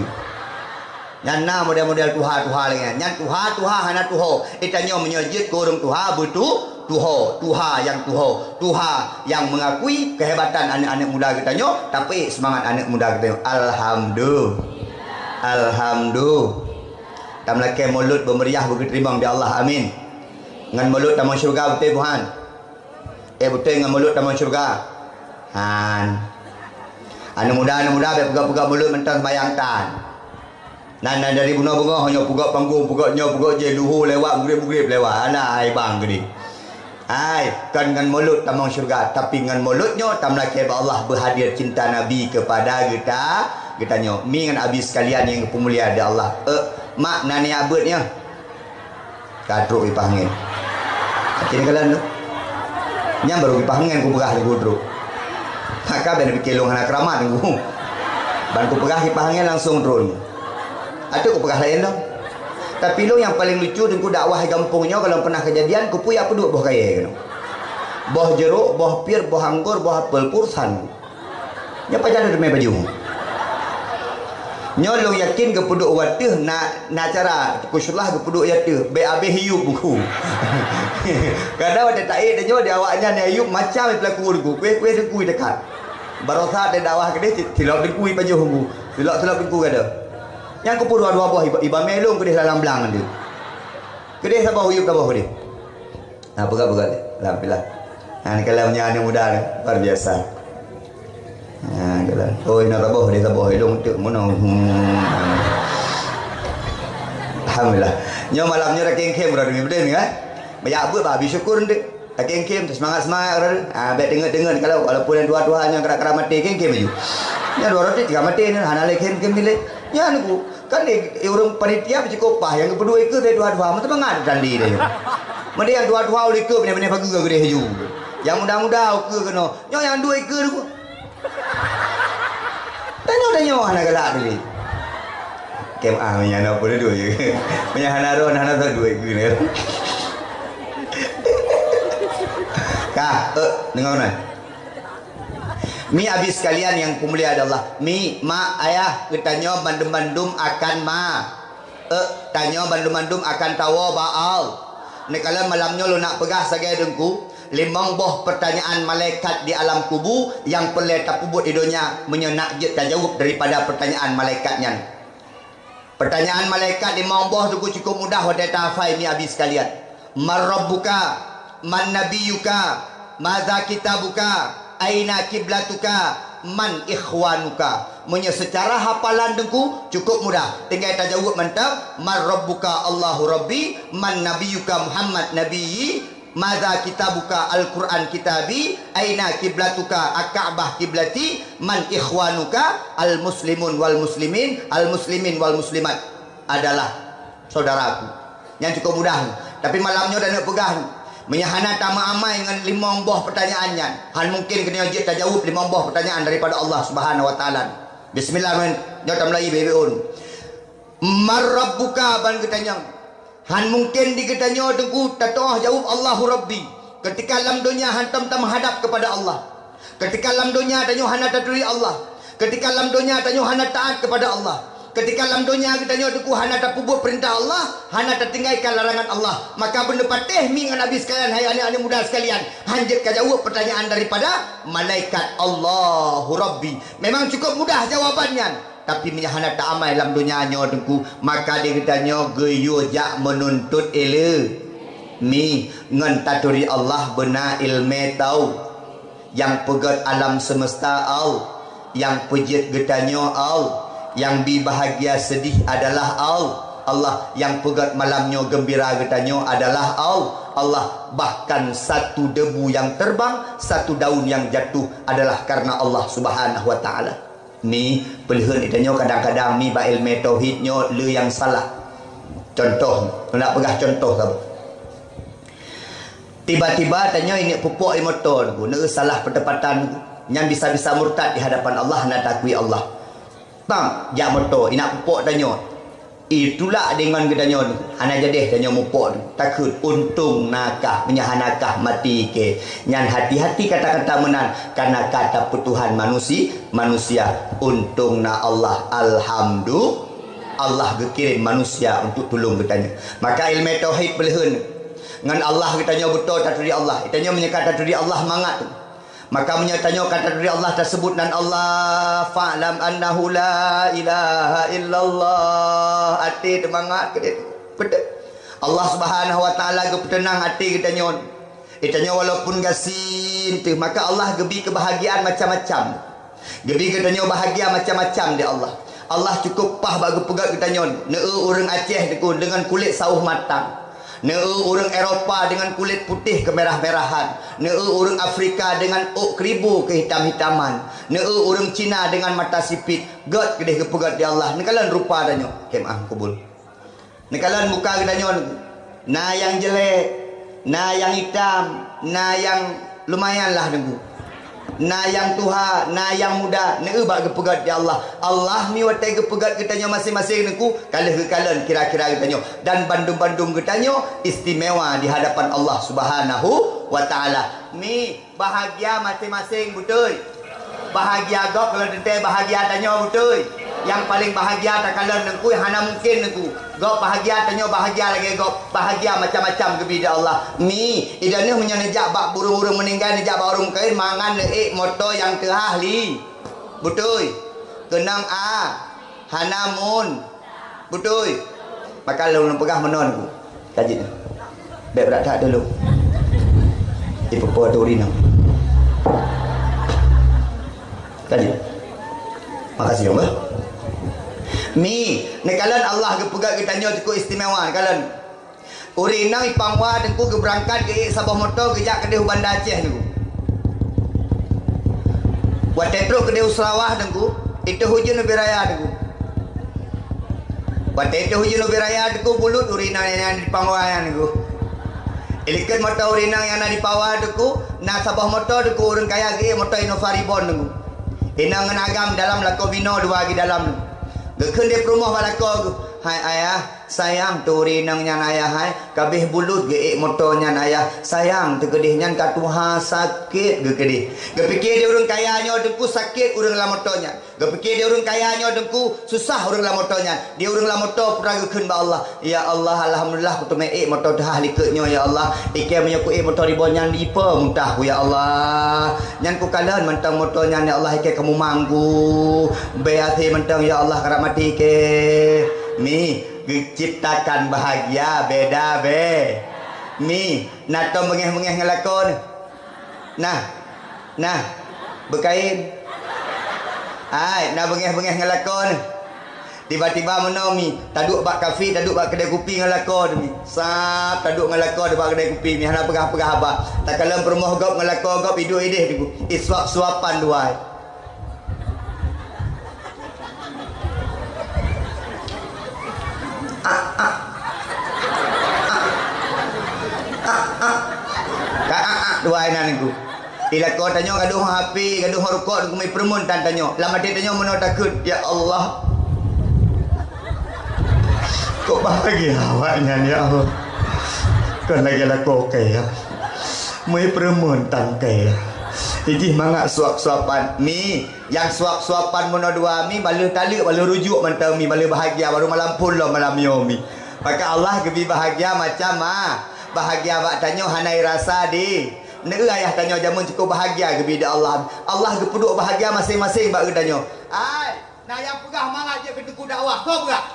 Nyana model-model tuha lengan. Nyan tuha hana tuho. Itanyo menyojit ke orang tuha betul tuha yang tuha yang mengakui kehebatan anak-anak muda kitanyo tapi semangat anak muda kitanyo. Alhamdulillah. Tamlake mulut bermeriah berketerimbang di Allah. Amin. Ngan mulut tamu syurga betul Tuhan. Betul ngan mulut tamu syurga. Han. Anak muda be pegak-pegak mulut mentang sembayang tan. Nan dari bunga-bunga hanya pegak panggung, pegak je luhur lewat bugrib lewat. Alah ai bang gede. Ai kan ngan mulut tamu syurga tapi ngan mulutnya tamlake Allah berhadir cinta Nabi kepada kita nyo. Mi ngan habis sekalian yang pemulia di Allah. Mak nani abutnya kadruk ipangin kini kalian tu nyam baru ipangin ku pegah di gudruk maka benar bikelong anak keramat ku ban ku pegah ipangin langsung turun ada ku pegah lain dong tapi lo yang paling lucu dan ku dakwah gampungnya kalau pernah kejadian ku puya apa dua boh kaya kan boh jeruk boh pir boh anggur boh apel pursan nyapa jadi demi baju nyolong yakin ke puduk watih na cara kusyulah ke puduk yatih BAB hiup buku kadang ada taik dan nyo dia awaknya ni hiup macam pelaku buku kue dengkui dekat barosa ada dakwah ke dia tilok dengkui baju buku tilok dengkui ada yang ke puduk dua buah iba melong ke dia dalam belang dia ke dia sabah hiup tabah dia nah pegat alhamdulillah nah ni kalau punya anak muda luar biasa. Ha kala. Oi nak taboh dia taboh hidung tuk mono. Alhamdulillah. Nyo malamnya raking kem ora demi beden kan. Banyak buat bah syukur ndek. Raking kem semangat-semangat ora. Ah bet dengar kalau walaupun yang dua-duanya kera-kera mati kem ju. Ya dua roti tiga mati ni hana le kem nilai. Ya niku kan orang panitia cukup pah yang kedua itu dari dua-dua mesti mengat dandi dia. Mesti yang dua-dua oleh ke benar-benar bagi gede haju. Yang muda-muda ke kena. Nyo yang dua ke tu. Tanya anak galak dulu. Kem menyana apa dua je. Menyana ron hana tu dua ke ni. Kah, dengar mana? Mi habis sekalian yang pemulia adalah mi, mak, ayah, tanya bandum-bandum akan ma. Tanya bandum-bandum akan tawa baal. Ni kalau malamnya lo nak pegah sebagai dengku, limang boh pertanyaan malaikat di alam kubur yang pelai tak pubut di dunia menyenak je tak jawab daripada pertanyaan malaikatnya. Pertanyaan malaikat limang boh tu cukup mudah wadai tafai mi habis sekalian. Man rabbuka, man nabiyuka, madza kitabuka, aina kiblatuka, man ikhwanuka. Punya secara hafalan dengku cukup mudah. Tinggal tak jawab mantap. Man rabbuka Allahu rabbi, man nabiyuka Muhammad nabiyyi, madza kitabuka Al-Quran kitabi, aina kiblatuka Ak-Ka'bah kiblati, man ikhwanuka al-muslimun wal muslimin, al-muslimin wal muslimat adalah saudaraku. Yang cukup mudah. Tapi malamnya dah nak pegang. Menyahana tama amai dengan limang buah pertanyaannya. Han mungkin kena ajak tak jawab limang buah pertanyaan daripada Allah Subhanahu wa taala. Bismillahirrahmanirrahim. Nyata Melayu bebeun. Marabbuka ban ketanya. Han mungkin diketanya tengku tatoh jawab Allahu Rabbi. Ketika dalam dunia han tam menghadap kepada Allah. Ketika dalam dunia tanya han taturi Allah. Ketika dalam dunia tanya han taat kepada Allah. Ketika dalam dunia kita tanya duku hana tak pubut perintah Allah, hana tak tinggalkan larangan Allah. Maka benda patih mi dengan Nabi sekalian, hai anak-anak muda sekalian, hanjat ka jawab pertanyaan daripada malaikat Allahu Rabbi. Memang cukup mudah jawabannya, tapi mi hana tak amal dalam dunia nya duku, maka dia tanya geyo jak menuntut ele. Mi ngan taturi Allah benar ilmu tahu. Yang pegat alam semesta au, yang pejit getanya au. Yang bahagia sedih adalah Allah. Yang pegat malamnya gembira getanya adalah Allah. Bahkan satu debu yang terbang, satu daun yang jatuh adalah karena Allah Subhanahu wa taala. Ni pelihan itanya kadang-kadang mi ba ilmu tauhidnya le yang salah. Contoh, nak pegah contoh kamu. Tiba-tiba tanya ini pupuk motor ku, nak salah pertepatan yang bisa-bisa murtad di hadapan Allah, nak takui Allah. Bang, jak motor, nak pupuk tanya. Itulah dengan gedanya ni. Hana jadi tanya mupuk takut untung nakah, menyahanakah mati ke. Nyan hati-hati kata-kata menan karena kata putuhan manusia. Untung na Allah alhamdulillah. Allah gekirim manusia untuk tolong getanya. Maka ilmu tauhid belehan. Ngan Allah getanya betul tak dari Allah. Itanya menyekat tak dari Allah mangat tu. Maka menyatanya kata dari Allah tersebut dan Allah fa'lam annahu la ilaha illallah. Hati semangat ke dia. Allah Subhanahu wa taala ge petenang hati kita. Itanya walaupun gasin tu maka Allah gebi kebahagiaan macam-macam. Gebi kita bahagia macam-macam dia Allah. Allah cukup pah bagi pegat kita orang Aceh dengan kulit sauh matang. Orang Eropah dengan kulit putih kemerah-merahan. Orang Afrika dengan keribu kehitam-hitaman. Orang Cina dengan mata sipit. God kedih kepegat di Allah. Nekalan rupa danyo. Kemah kubul. Nekalan muka danyo. Na yang jelek, na yang hitam, na yang lumayan lah nunggu. Na yang tuha, na yang muda, bak kepegat di Allah. Allah mi watai kepegat kitanya masing-masing nunggu. Kalah ke kalan kira-kira kitanya. Dan bandung-bandung kitanya istimewa di hadapan Allah Subhanahu wa taala. Mi bahagia masing-masing betul. Bahagia gok kalau tentu bahagia tanya betul. Yang paling bahagia tak kalan nengku hana mungkin nengku. Gok bahagia tanya bahagia lagi gok bahagia macam-macam kepada Allah. Mi idane menyenejak bak burung-burung meninggal nejak bak urung kain mangan moto yang terahli. Betul. Kenang hana mun. Betul. Maka lu pegah menon ku. Kaji. Baik berat tak dulu. Ibu tu rina. Kaji. Makasih ya, Mbak. Mi, nekalan Allah ke pegat kita tanya cukup istimewa nekalan. Urina ipangwa dengku ke berangkat ke Sabah motor ke jak ke Bandar Aceh tu. Buat tetro ke Sarawak dengku, itu hujan lebih raya dengku. Buat itu hujan lebih raya dengku bulut urina yang dipangwa yang dengku. Ilikan motor urina yang ada di bawah dengku, na Sabah motor dengku orang kaya ke motor Innova Reborn dengku. Inang agam dalam lako bino dua lagi dalam. Gekun dia rumah balako hai ayah sayang turi nang nyan ayah hai kabeh bulut ge motor nyan ayah sayang tegedih nyan ka tuha sakit ge kedih ge pikir dia urang kaya nyo dengku sakit urang la motornya ge pikir dia urang kaya nyo dengku susah urang la motornya dia urang la motor pura ge keun ba Allah ya Allah alhamdulillah ku tu me motor dah liketnyo ya Allah ike menyo ku motor di bonyan lipa muntah ku ya Allah nyan ku kalan mentang motor nyan ya Allah ike kamu manggu beati mentang ya Allah kara mati ke mi ciptakan bahagia beda be mi nato mengeh-mengeh ngelakon nah berkain ai na bengeh-bengeh ngelakon tiba-tiba menomi taduk bak kafe taduk bak kedai kopi ngelakon mi sap taduk ngelakon bak kedai kopi mi hana pegah-pegah apa tak kalam permoh gop ngelakon gop hidup ideh diku suapan duai dua anak niku ila ko tanyo gaduh HP gaduh rokok niku mai permun tan tanyo lama dia tanyo meno takut ya Allah kok bahagia awaknya ya Allah kan lagi la ko ke ya mai permun tan ke jadi mangak suap-suapan mi yang suap-suapan meno dua mi balu tali balu rujuk mantau mi balu bahagia baru malam pulo malam yomi maka Allah gebi bahagia macam bahagia bak tanyo hanai rasa di neu ayah tanyo jamun cukup bahagia gebi da Allah Allah gepuduk bahagia masing-masing bak tanyo ai nah yang pegah mangat je ke tuku dakwah kau berak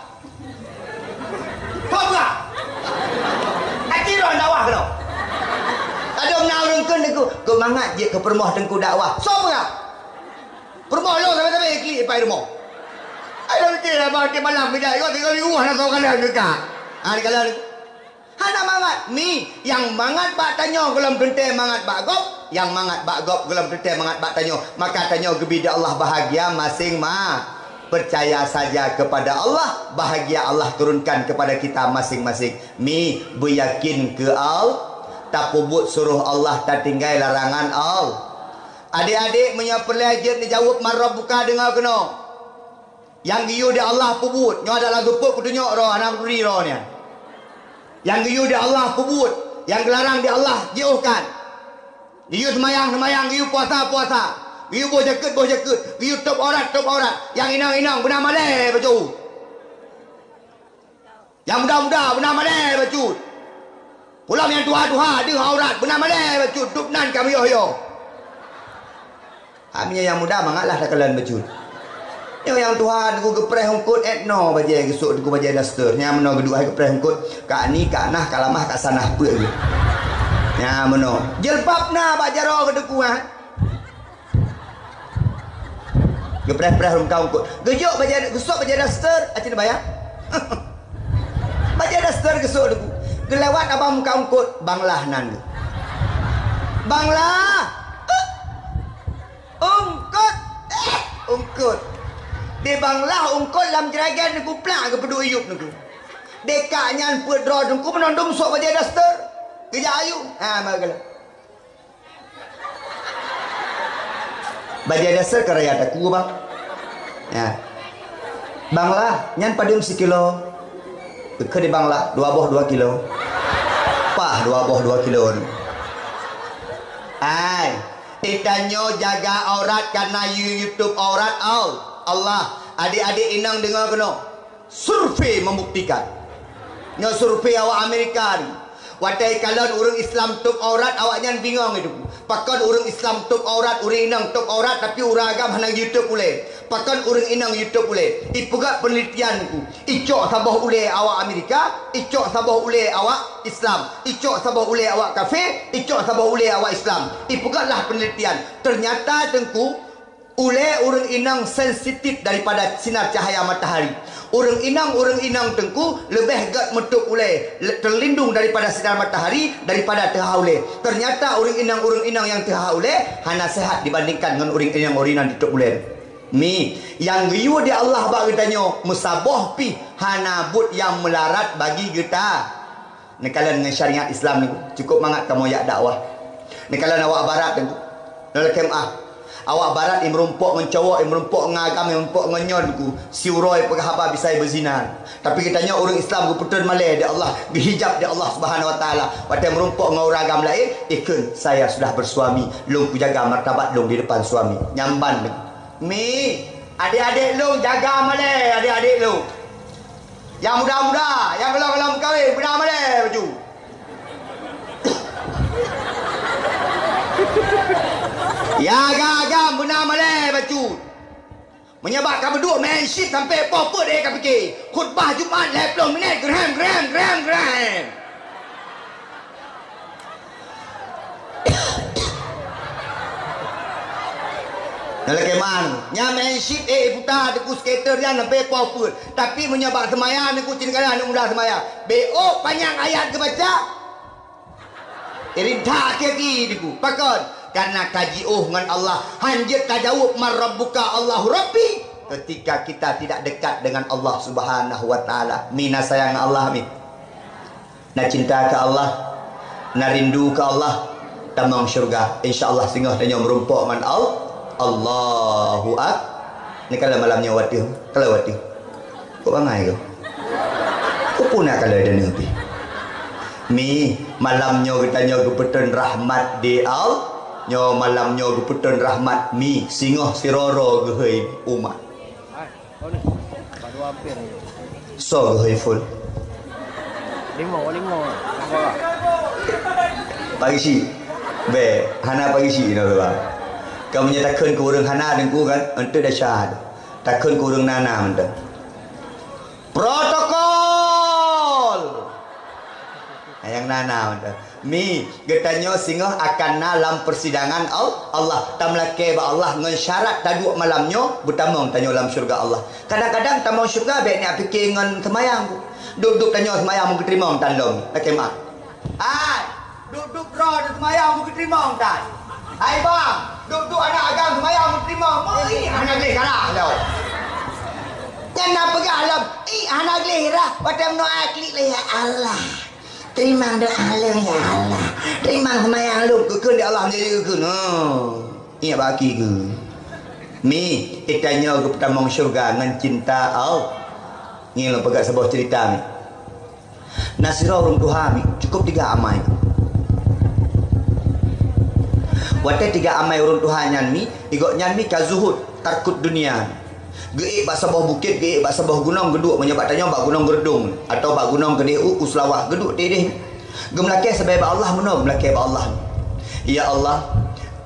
atiro dakwah keno ada menang rengkeun niku kau mangat je ke permoh tengku dakwah so berak permoh lo sampai-sampai klik pai rumah ai dah kira ba ke malam bidai kau tinggal di rumah nak kau kala dekat ni kala hana mangat mi yang mangat bak tanyo gelam tente mangat bak gop yang mangat bak gop gelam tente mangat bak tanyo maka tanyo gebi da Allah bahagia masing percaya saja kepada Allah bahagia Allah turunkan kepada kita masing-masing mi beryakin ke Allah tak pubut suruh Allah tak tinggal larangan Allah adik-adik punya pelajar ni jawab marabbuka dengar kena yang giu dia Allah pubut nyo ada lagu put kudunyok ro anak beri ro ni yang giu dia Allah pubut yang gelarang dia Allah jauhkan giu semayang giu puasa giu boh jakut giu top aurat yang inang benar malai baju yang muda benar malai baju pulang yang tua dia aurat benar malai baju tup nan kami yo kami yang muda mangatlah tak kalian baju yang Tuhan aku gepreh hungkut etno bajai gesuk aku bajai daster nya meno geduk hai gepreh hungkut ka ni ka nah kalamah ka sanah pe ge nya meno jelbabna bak jaro gedeku gepreh-preh hungkau hungkut gejuk bajai gesuk bajai daster acin bayar bajai daster gesuk deku gelewat abang muka hungkut banglah nan banglah ungkut di banglah ungkut lam jeragan aku plak ke peduk iup niku dekaknya puat draw niku menondong sok bajai daster kerja ayu magala bajai daster karaya taku bang ya banglah nyan padung sekilo ke di banglah 2 boh 2 kilo pah 2 boh 2 kilo ai ditanyo jaga aurat karena YouTube aurat Allah adik-adik inang dengar kena survei membuktikan nyo survei awak Amerika ni watai kalan urang Islam tuk aurat awaknya bingung itu pakan urang Islam tuk aurat urang inang tuk aurat tapi urang agam hanang YouTube boleh pakan urang inang YouTube boleh ipugat penelitian ku icok sabah ule awak Amerika icok sabah ule awak Islam icok sabah ule awak kafir icok sabah ule awak Islam ipugatlah penelitian ternyata tengku ule urang inang sensitif daripada sinar cahaya matahari. Urang inang tengku lebih gat metuk ule terlindung daripada sinar matahari daripada tehah ule. Ternyata urang inang yang tehah ule hana sehat dibandingkan dengan urang inang dituk ule. Mi yang giu di Allah bagi tanyo musabah pi hana but yang melarat bagi kita. Nekalan dengan syariat Islam ni cukup mangat kamu yak dakwah. Nekalan awak barat tengku. Dalam kemah Awak barat yang merumpuk mencowok, yang merumpuk ngagam, yang merumpuk ngenyon ku. Si uroi pegahaba bisa berzina. Tapi kitanya orang Islam ku putun malai dia Allah, berhijab dia Allah Subhanahu wa taala. Waktu merumpuk dengan orang agam lain, ikun saya sudah bersuami, long ku jaga martabat long di depan suami. Nyamban. Mi, adik-adik long jaga malai, adik-adik long. Yang muda-muda, yang belum kahwin, benar malai baju. Ya agam benar malai baju. Menyebabkan berdua main shit sampai apa dia akan fikir. Khutbah Jumaat 20 minit gram. Dalam keman, nya main shit putar deku skater yang sampai apa. Tapi menyebab semayang deku cingkalan anak muda semayang. BO panjang ayat ke baca. Rintak kaki deku. Pakon. Karena kaji dengan Allah hanjir tajawub marabbuka Allahu Rabbi ketika kita tidak dekat dengan Allah Subhanahu wa taala. Mina sayang Allah mi. Na cinta ke Allah, na rindu ke Allah, tamang syurga. Insyaallah singgah tanya merumpuk dengan Allahu Akbar. Ni kalau malamnya wati, kalau wati. Kok bangai kau? Kok punak kalau ada ni? Mi malamnya kita nyo gepeten rahmat di Allah. Nyo malam nyo geputun rahmat mi singoh siroro gehei umat. So gehei full. Limo. Pagi si. Be, hana pagi si no ba. Kamu nyatakan ke urang hana dengan ku kan, ente dah syahad. Takkan ke urang nana ente. Protokol. Yang nana ente. Mi getanyo singoh akan dalam persidangan Allah tamlake ba Allah dengan syarat taduk malamnyo bertamong tanyo dalam syurga Allah. Kadang-kadang tamong syurga baik ni fikir dengan semayang duduk tanyo semayang mung terima tandong kemat. Ai duduk ro semayang mung terima tan. Ai bang duduk anak agam semayang mung terima mai anak leh kalah lau. Jangan pegalam anak leh ra watam no akli leh Allah. Terima doa lu ya Allah. Terima semayang lu. Kekun di Allah menjadi kekun. Ingat baki ke. Mi, itanya ke pertamang syurga dengan cinta Allah. Ini lo pegang sebuah cerita ni. Nasirah orang Tuhan mi. Cukup 3 amai. Waktu 3 amai orang Tuhan nyan mi. Igok nyan mi kazuhud. Takut dunia. Geik bak sebuah bukit, geik bak sebuah gunung geduk menyebabkannya bak gunung gerdung atau bak gunung gede uslawah geduk dedeh. Gemlakeh sebab Allah menung melakeh ba Allah. Ya Allah,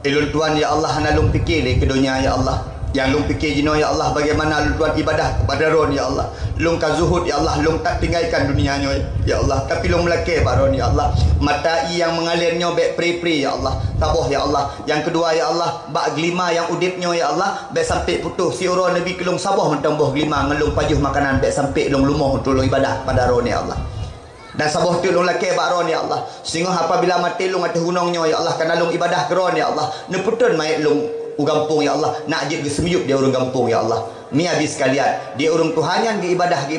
ilun Tuhan ya Allah analung fikir ke dunia ya Allah. Yang lung fikir jino ya Allah bagaimana lung Tuhan ibadah kepada ron ya Allah. Lung kazuhud ya Allah, lung tak tinggalkan dunianya ya Allah. Tapi lung melakeh ba ron ya Allah. Mata yang mengalirnya bek pri-pri ya Allah. Taboh ya Allah. Yang kedua ya Allah, bak gelima yang udipnya ya Allah, bek sampai putus si uro Nabi kelung saboh mentambuh gelima ngelung pajuh makanan bek sampai lung lumuh untuk lung ibadah pada ron ya Allah. Dan saboh tu lung laki bak ron ya Allah. Sehingga apabila mati lung atas gunungnya ya Allah, karena lung ibadah ke ron ya Allah, neputun mayat lung gampung ya Allah, nak ajib semiyup dia orang gampung ya Allah. Mi habis sekalian, dia orang Tuhannya ibadah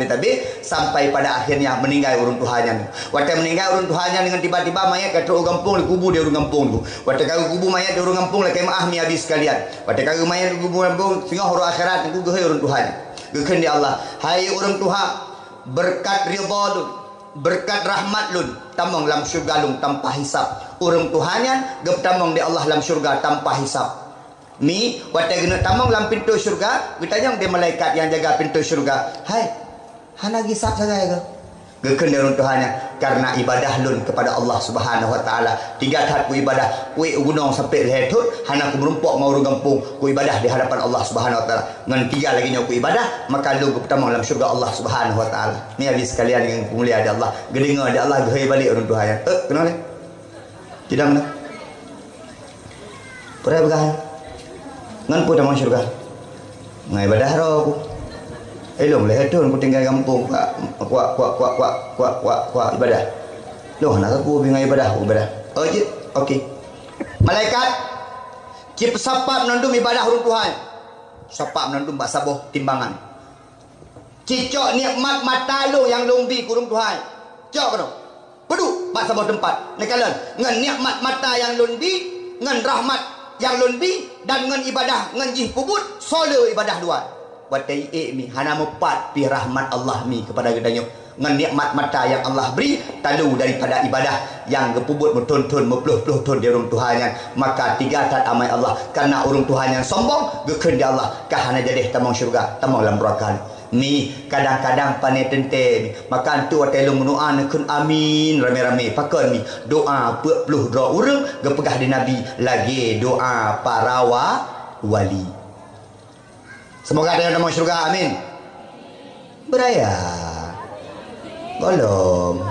tapi sampai pada akhirnya meninggal orang Tuhannya. Waktu meninggal orang Tuhannya dengan tiba-tiba mayat kat orang gampung dikubur dia orang gampung tu. Waktu kau kubur mayat dia orang gampung lah kemaah mi habis sekalian. Waktu kau mayat kubur gampung sehingga orang akhirat ku gehei orang Tuhannya. Gekeun di Allah, hai orang Tuhan, berkat ridha lu, berkat rahmat lu, tamong dalam syurga lu tanpa hisab. Orang Tuhannya gep tamong di Allah dalam syurga tanpa hisab. Mi waktu guna tamong dalam pintu syurga, kita yang dia malaikat yang jaga pintu syurga. Hai, hana hisab saja ke? Gekeun orang Tuhannya karena ibadah lun kepada Allah Subhanahu wa taala. 3 tahap ku ibadah, ku gunung sampai lehetut, hana ku merumpuk mau orang kampung, ku ibadah di hadapan Allah Subhanahu wa taala. Ngan 3 lagi nya ku ibadah, maka lu gep tamong dalam syurga Allah Subhanahu wa taala. Ni habis sekalian yang mulia ada Allah. Gedengar ada Allah gehei balik orang Tuhannya. Kenal ni? Tidak mana? Pernah berkah? Ngan pun dalam syurga. Ngai ibadah roh aku. Elong leher tu aku tinggal kampung. Kuak ibadah. Loh nak aku bingai ibadah. Oh je, okey. Malaikat cip sapap nandum ibadah orang Tuhan. Sapap nandum bak saboh timbangan. Cicok nikmat mata lu yang lumbi kurung Tuhan. Cok kau. Peduk bak sebuah tempat. Nekalan ngan nikmat mata yang lundi ngan rahmat yang lebih dan ngan ibadah ngan jih pubut sola ibadah dua watai mi hana mepat pi rahmat Allah mi kepada gedanya ngan nikmat mata yang Allah beri talu daripada ibadah yang gepubut bertun-tun mepluh-pluh tun di urung Tuhannya maka tiga tat amai Allah karena urung Tuhan yang sombong geken di Allah kahana jadi tamang syurga tamang dalam berakan mi kadang-kadang pane tente maka tu atelung menua nekun amin rame-rame pakon mi doa puluh doa urang gepegah di nabi lagi doa para wali semoga ada tamang syurga amin beraya belum.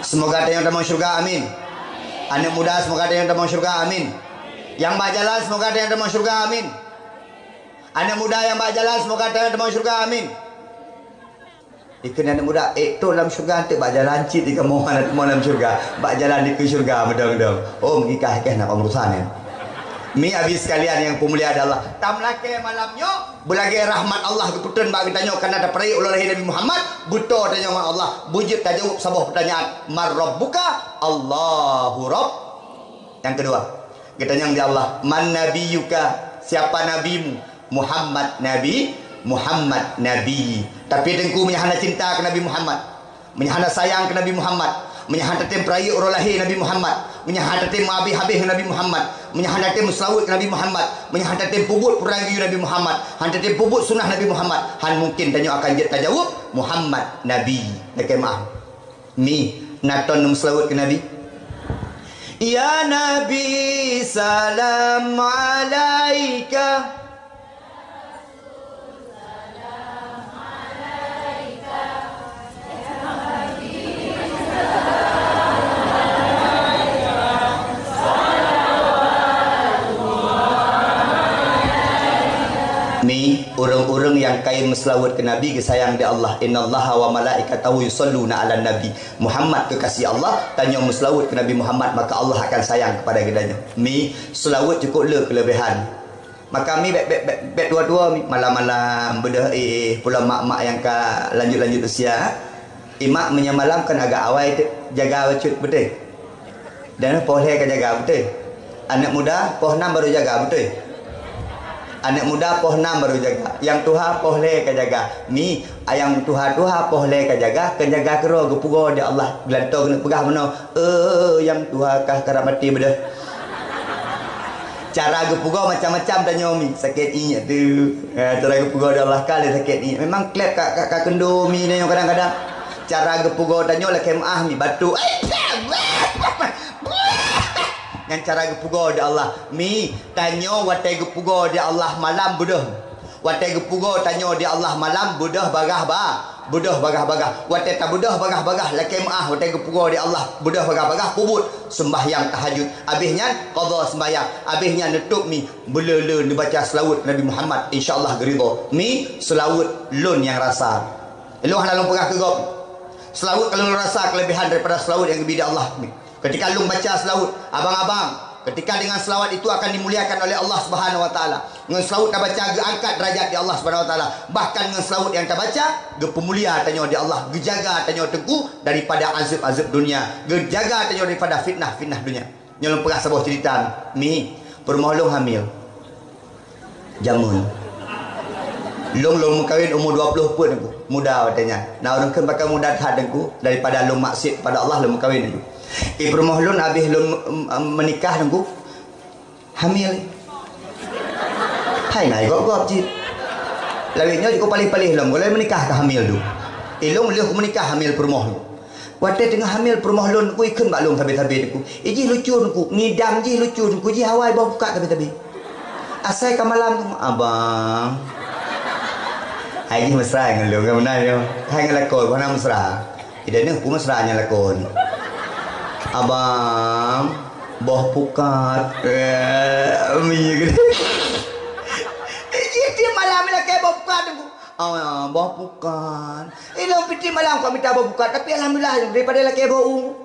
Semoga ada yang tamang syurga amin. Anak muda semoga ada yang tamang syurga amin. Yang bak jalan semoga ada yang tamang syurga amin. Anak muda yang bak jalan semoga ada yang tamang syurga amin. Ikan anak muda tu dalam syurga nanti bak jalan cit ikan mohon dalam syurga. Bak jalan di ke syurga medang-medang. Oh mengikah nak urusan ya. Mi habis sekalian yang pemulia adalah tamlake malamnya belagi rahmat Allah keputusan bagi tanya kan ada peri oleh Nabi Muhammad buto tanya Allah bujut tajawab sebuah pertanyaan mar rabbuka Allahu rabb. Yang kedua kita tanya di Allah man nabiyuka siapa nabimu Muhammad nabi tapi dengku menyahana cinta ke Nabi Muhammad menyahana sayang ke Nabi Muhammad menyahana tim perayu orang lahir Nabi Muhammad menyahana tim habis Nabi Muhammad menyahana tim selawat Nabi Muhammad menyahana tim pubut perangi Nabi Muhammad hanta tim pubut sunnah Nabi Muhammad han mungkin tanya akan jawab Muhammad Nabi dekat maaf mi naton num selawat ke Nabi ya Nabi salam alaika mi orang-orang yang kain meselawat ke Nabi kesayang di Allah innallaha wa malaikatahu yusalluna ala nabi Muhammad kekasih Allah tanya meselawat ke Nabi Muhammad maka Allah akan sayang kepada gedanya mi selawat cukup le kelebihan maka mi bet dua-dua mi malam-malam bedah pula mak-mak yang ka lanjut-lanjut usia imak menyamalam kan agak awal jaga wacut betul dan boleh kan jaga betul anak muda poh 6 baru jaga betul anak muda poh 6 baru jaga yang tuha poh le ka jaga mi ayang tuha poh le ka jaga kero gepugo di Allah gelanto kena pegah mano yang tuha kah kara mati bedah cara gepugo macam-macam tanya mi sakit inyak tu cara gepugo di Allah kali sakit inyak memang klep ka kendo mi ni kadang-kadang cara gepugo tanya lah kemah mi batu yang cara gepugo di Allah mi tanya watai gepugo di Allah malam budah watai gepugo tanya di Allah malam budah bagah watai tak budah bagah laki maah watai gepugo di Allah budah bagah pubut sembahyang tahajud habisnya qada sembahyang habisnya nutup mi belele dibaca selawat Nabi Muhammad insyaallah geridha mi selawat lun yang rasa lu halal pegah ke gop selawat kalau rasa kelebihan daripada selawat yang lebih di Allah mi ketika lu baca selawat abang-abang ketika dengan selawat itu akan dimuliakan oleh Allah Subhanahu wa taala dengan selawat ka baca angkat derajat di Allah Subhanahu wa taala bahkan dengan selawat yang ka baca ge pemulia tanya di Allah ge jaga tanya tengku daripada azab-azab dunia ge jaga tanya daripada fitnah-fitnah dunia nyolong pernah sebuah cerita mi permohlong hamil jamun long kawin umur 20 pun aku muda katanya nah orang kan bakal muda hadengku daripada long maksud pada Allah long kawin aku permohlon habis long menikah nunggu hamil hai nai gop cip lawinnya juga palih-palih long boleh menikah ke hamil tu long leh menikah hamil permohlon waktu tengah hamil permohlon ku ikan baklong tabe-tabe tu iji lucu tu ngidam ji lucu tu ji hawai bawa buka tabe-tabe asai ke malam tu abang hai ni mesra dengan lu kan benar yo hai ngelakon mana mesra ida ni ku mesranya lakon abang boh pukat mi gede dia malam ni kayak boh pukat tu boh pukat ilmu piti malam kau minta boh pukat tapi alhamdulillah daripada laki bohong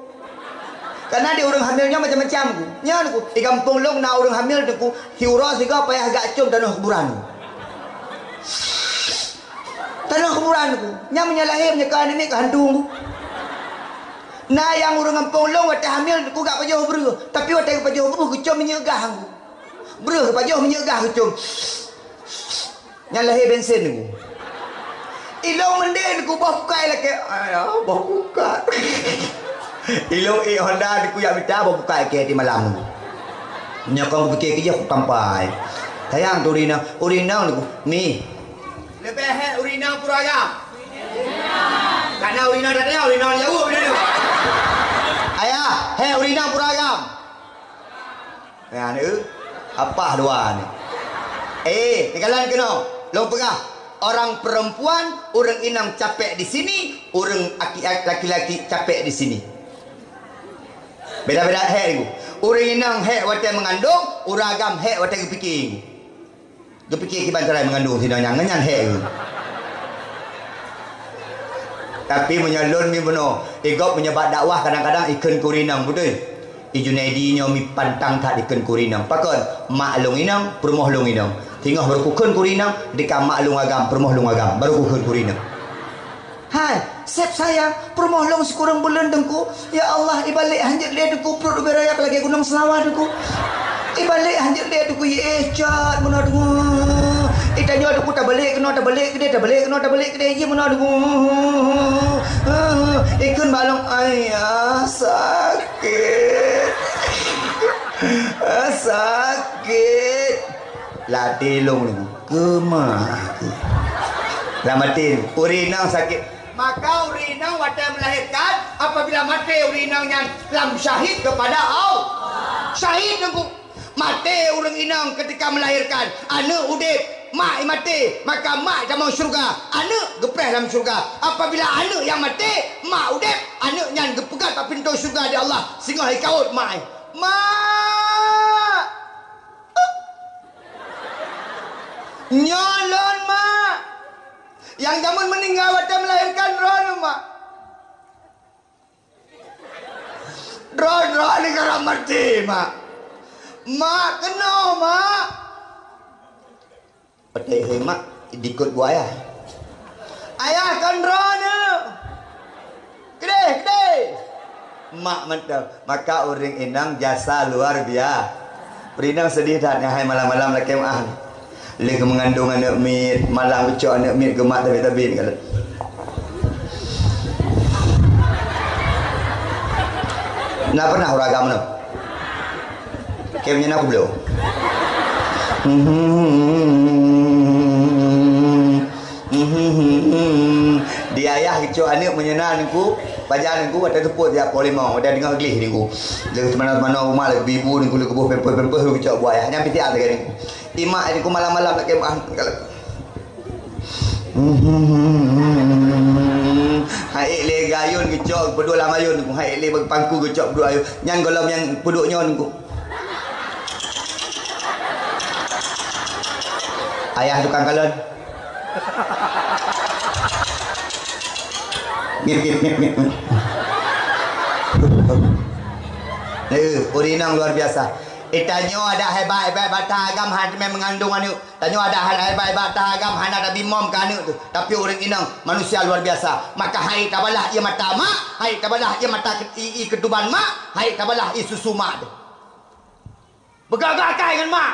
karena dia orang hamilnya macam-macam ku nya ku di kampung long na orang hamil tu ku hiura siga payah agak cum tanah kuburan tanah kuburan ku nya menyalahi menyekan ini ke hantu Nah yang orang kampung long wate hamil ku gak pajoh bru. Tapi wate pajoh bru ku cum menyegah aku. Bru pajoh menyegah ku cum. Nyalahi bensin ku. Ilong menden ku bah bukai lah ke. Ayah bah buka. Ilong Honda ku yang minta bah bukai ke di malam. Nyokong fikir kerja aku tampai. Tayang tu urinang ku. Mi. Lebih he urinang puraya. Karena urinang datanya urinang jauh benda ni. Ayah, he urinang puragam. Ya ni apa dua ni? Tinggalan kena. Long pegah. Orang perempuan, orang inang capek di sini, orang laki-laki capek di sini. Beda-beda he ni. Orang inang he wate mengandung, orang agam he wate kepikir. Kepikir kiban cerai mengandung tidak nyangan he. Tapi menyalun mi benar. Igop menyebab dakwah kadang-kadang ikan kurinang betul. Ijunaidi nyo mi pantang tak ikan kurinang. Pakon mak long inang, permoh long inang. Tinggal berkukun kurinang dekat mak long agam, permoh long agam, baru kukun kurinang. Hai, sep sayang, permoh long sekurang bulan dengku. Ya Allah, ibalik hanjat lihat dengku perut berayak lagi gunung selawat dengku. Ibalik hanjat lihat dengku ye cat benar dengku. Tanya aku tak balik kena tak balik kedai tak balik kena tak balik kedai je mana aku ikut balong ayah sakit sakit latih long ni kemah lamatin urinang sakit maka urinang wadah melahirkan apabila mati urinangnya lam syahid kepada Allah syahid aku mati orang inang ketika melahirkan anak udip mak mati maka mak jamu syurga anak gepreh dalam syurga apabila anak yang mati mak udep anaknya gepegat kat pintu syurga di Allah sehingga hikaut mak nyolon mak yang jamun meninggal wadah melahirkan ron mak ron ni kerana mati mak kena mak Petai hemat dikut buaya. Ayah kan rana. Gede. Mak mantap. Maka orang inang jasa luar biasa. Perinang sedih tak hai malam-malam laki maaf. Lagi mengandung anak mit, malam ucap anak mit gemak tabi-tabi kalau. Nak pernah orang agama nak? Kemnya nak belum? Di ayah kecil anak menyenang niku bajan niku ada tepuk dia polimau ada dengar gelih niku dari mana-mana rumah lagi ibu niku lebuh pempeh kecil buah ayah nyampe tiap lagi niku imak niku malam-malam nak kemah kalau hai le gayun kecil berdua lamayun niku hai le pangku kecil berdua ayu nyang golam yang puduknya niku ayah tukang kalon Mip. Urinang luar biasa. Tanyo ada hebat batah agam han mengandung anu. Tanyo ada hebat batah agam han ada bimom ke anu tu. Tapi orang inang manusia luar biasa. Maka hai tabalah ia mata mak, hai tabalah ia mata i ketuban mak, hai tabalah i susu mak tu. Bergagak dengan mak.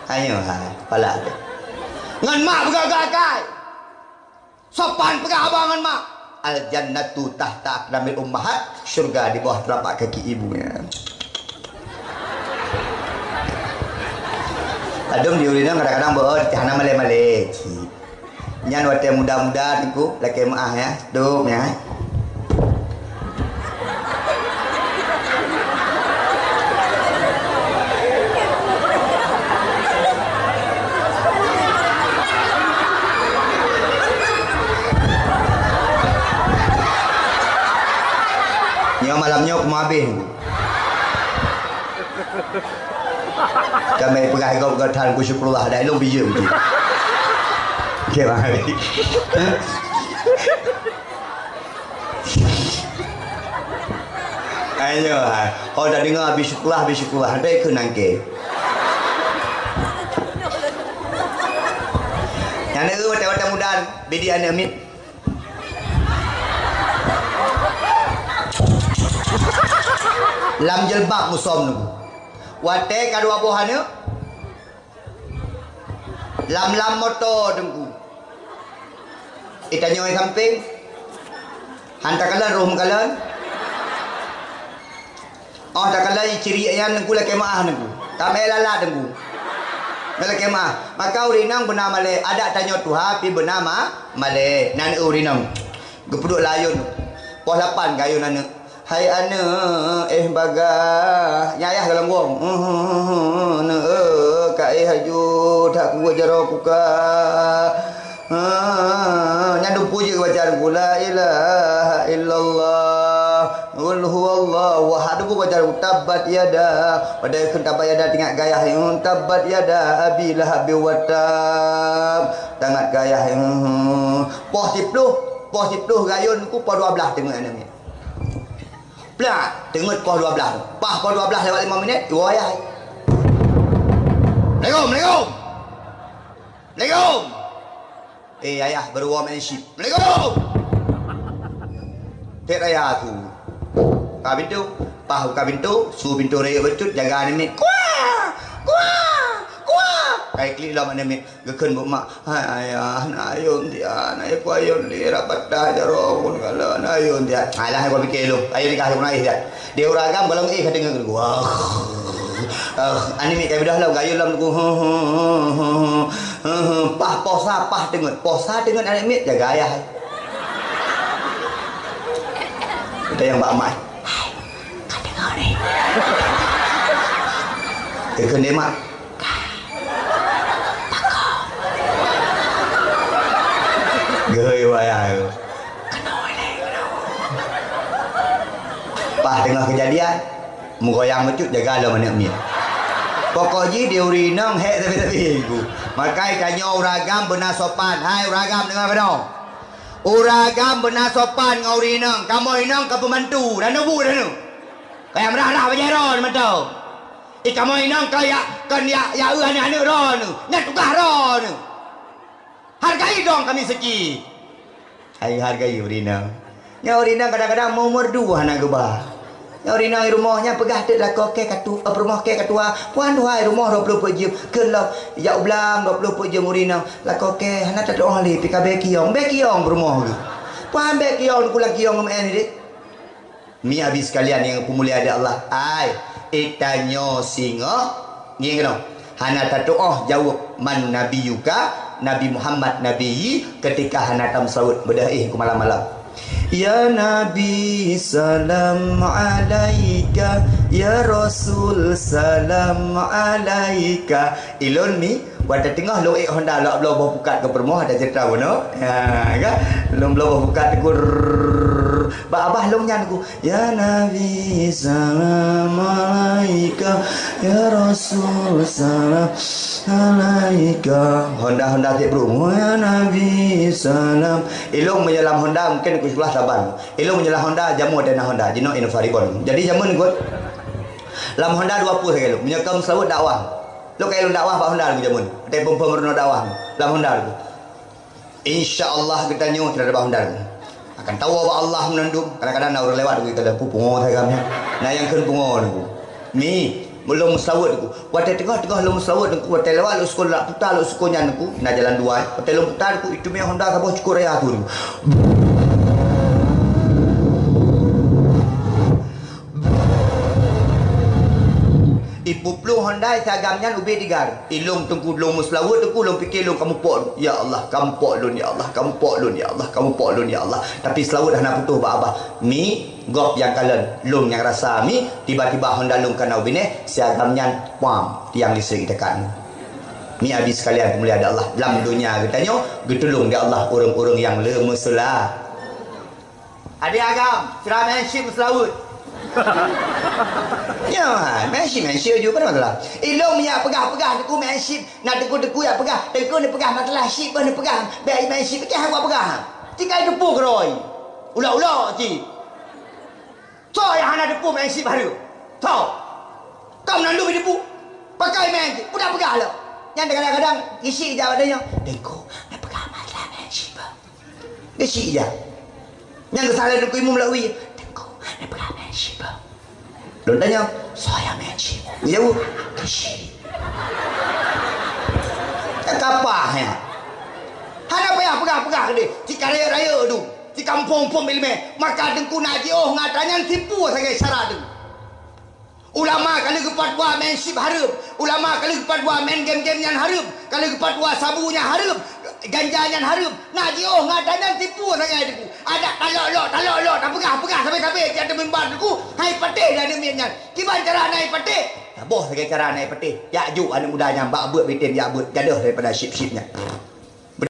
Ayo hai, pala tu. Ngan mak bergagak. Sopan pegah abangan mak. Al jannatu tahta aqdamil ummahat, syurga di bawah telapak kaki ibunya. Adung diulinang kadang-kadang bawa cahana male-male. Nyan wate muda-muda niku laki maah ya, dum ya. Malamnya aku mau habis kami pegang kau berkatakan ku syukurlah ada ilmu biji uji kira hari ayo kau dah dengar habis syukurlah ada ikut nangke yang itu wadah muda bidi anak mit lam jelbab musom niku wate kadua bohane lam motor dengku itanyo ai samping hantar kalian room kalian oh tak kalian ciri yang nengku la kemaah nengku kami lala nengku mele kemah maka urinang bernama le ada tanyo tuha pi bernama male nan urinang gepuduk layun pos 8 gayun ane hai ane baga nyayah dalam wong ne ka haju tak ku jaro buka nyandu puji bacaan la ilaha illallah qul huwallahu ahad ku bacaan tabat yada pada tabat yada tinggal gaya tabat yada abi lahab wa tab tangat gaya pos 10 gayun ku pos 12 tengok ni plak tengok pos 12 pas pos 12 lewat 5 minit dua ayat Assalamualaikum ayah berwa menship Assalamualaikum tek ayah tu ka pintu pahu ka pintu su pintu raya becut jaga ni kuah kai klik lah mana mi gekeun bu mak ayah ayun dia ayah ku ayun dia rapat dah jaro pun kala ayun dia alah aku fikir lu ayun nikah aku naik dia dia uragam kalau ka dengar wah anime kai bedah lah gayun lam ku pah posa dengan anime jaga ayah kita yang mbak mak kan dengar ni gekeun dia mak gơi bayar Pak tengah kejadian menggoyang mecut jaga lo mana min pokoknya dia urinang hek tapi ibu makai kanyo uragam benar sopan hai uragam dengar kena uragam benar sopan ngau urinang kamu inang ke pembantu dan nubu dan nu kayak merah bajeron mentau kamu inang kayak kan ya ane ron nyat tukah ron hargai dong kami seki. Ayo hargai urinang. Ya urinang kadang-kadang mau merdu anak gebah. Ya urinang rumahnya pegah tek lah koke katu rumah ke katua. Puan duhai rumah 20 jam. Kelau ya ublang 20 jam urinang. La koke hana tak orang li pika bekiong rumah tu. Puan bekiong kula kiong men ni. Mi habis sekalian yang pemulia ada Allah. Ai itanyo singa ngi kena. Hana tak jawab man nabiyuka Nabi Muhammad Nabi ketika hanatam saud bedah ku malam-malam ya Nabi salam alaika ya Rasul salam alaika ilon mi pada tengah lo Honda lo blow bukat ke permoh ada cerita bono ha kan belum blow bukat ku abah long nyan ku ya Nabi salam alaika ya Rasul salam alaika Honda tiap bro ya Nabi salam ilung menyelam Honda mungkin ku sebelah saban ilung menyelam Honda jamu ada Honda jino inovaribon jadi jamu ni gut lam Honda 20 sekali lu menyekam selalu dakwah lu kayak lu dakwah Pak Honda lu jamun tapi pemerintah dakwah lam Honda lu insyaallah kita nyu terhadap Honda lu akan tahu bahwa Allah menandung kadang-kadang nak lewat kita dah pungo saya kami nah yang kan pungo ni ni belum sawat aku wate tengah-tengah belum sawat aku wate lewat lu sekolah putar lu sekonya aku nak jalan dua wate lu putar aku itu me Honda kabah cukur raya tu ibu plu Honda sagamnya ubi digar ilung tungku long muslawut tungku long fikir long kamu pok ya Allah kamu pok lun ya Allah kamu pok lun ya Allah kamu pok lun ya Allah tapi selawut dah nak putus ba abah mi gop yang kalen long yang rasa mi tiba-tiba Honda long kana ubi ne sagamnya pam tiang listrik tekan mi habis sekalian kemuliaan Allah dalam dunia katanya getulung dia Allah orang-orang yang lemeslah adik agam ceramenship selawut ya, menship je pada masalah. Ilong punya pegah-pegah deku menship, nak deku ya pegah. Deku ni pegah masalah ship pun pegah. Baik menship ke hang pegah. Tikai depu keroi. Ulah-ulah ti. So yang hana depu menship baru. Tahu. Kamu nak lu depu. Pakai menship, udah pegah lah. Yang kadang-kadang isi je adanya. Deku nak pegah masalah menship. Isi je. Yang kesalahan deku imam lawi. Nak pegah menship. Lu tanya, saya menship. Ya, kapah ya. Hana payah pegah-pegah dia. Di raya tu. Di kampung pun bilme. Maka dengku nak jauh ngatanya tipu sangat cara tu. Ulama kalau kepat buah main sip harap. Ulama kalau kepat buah main game-game yang harap. Kalau kepat buah sabunya harap. Ganja yang harap. Nak jauh ngatanya tipu sangat tu. Ada talok-lok. Tak pegah-pegah sampai-sampai. Kita membantu ku. Hai patih dah dia miannya. Gimana cara naik patih? Boh sebagai cara naik patih. Ya juk anak mudanya. Mbak buat bitin ya buat. Gaduh daripada sip-sipnya.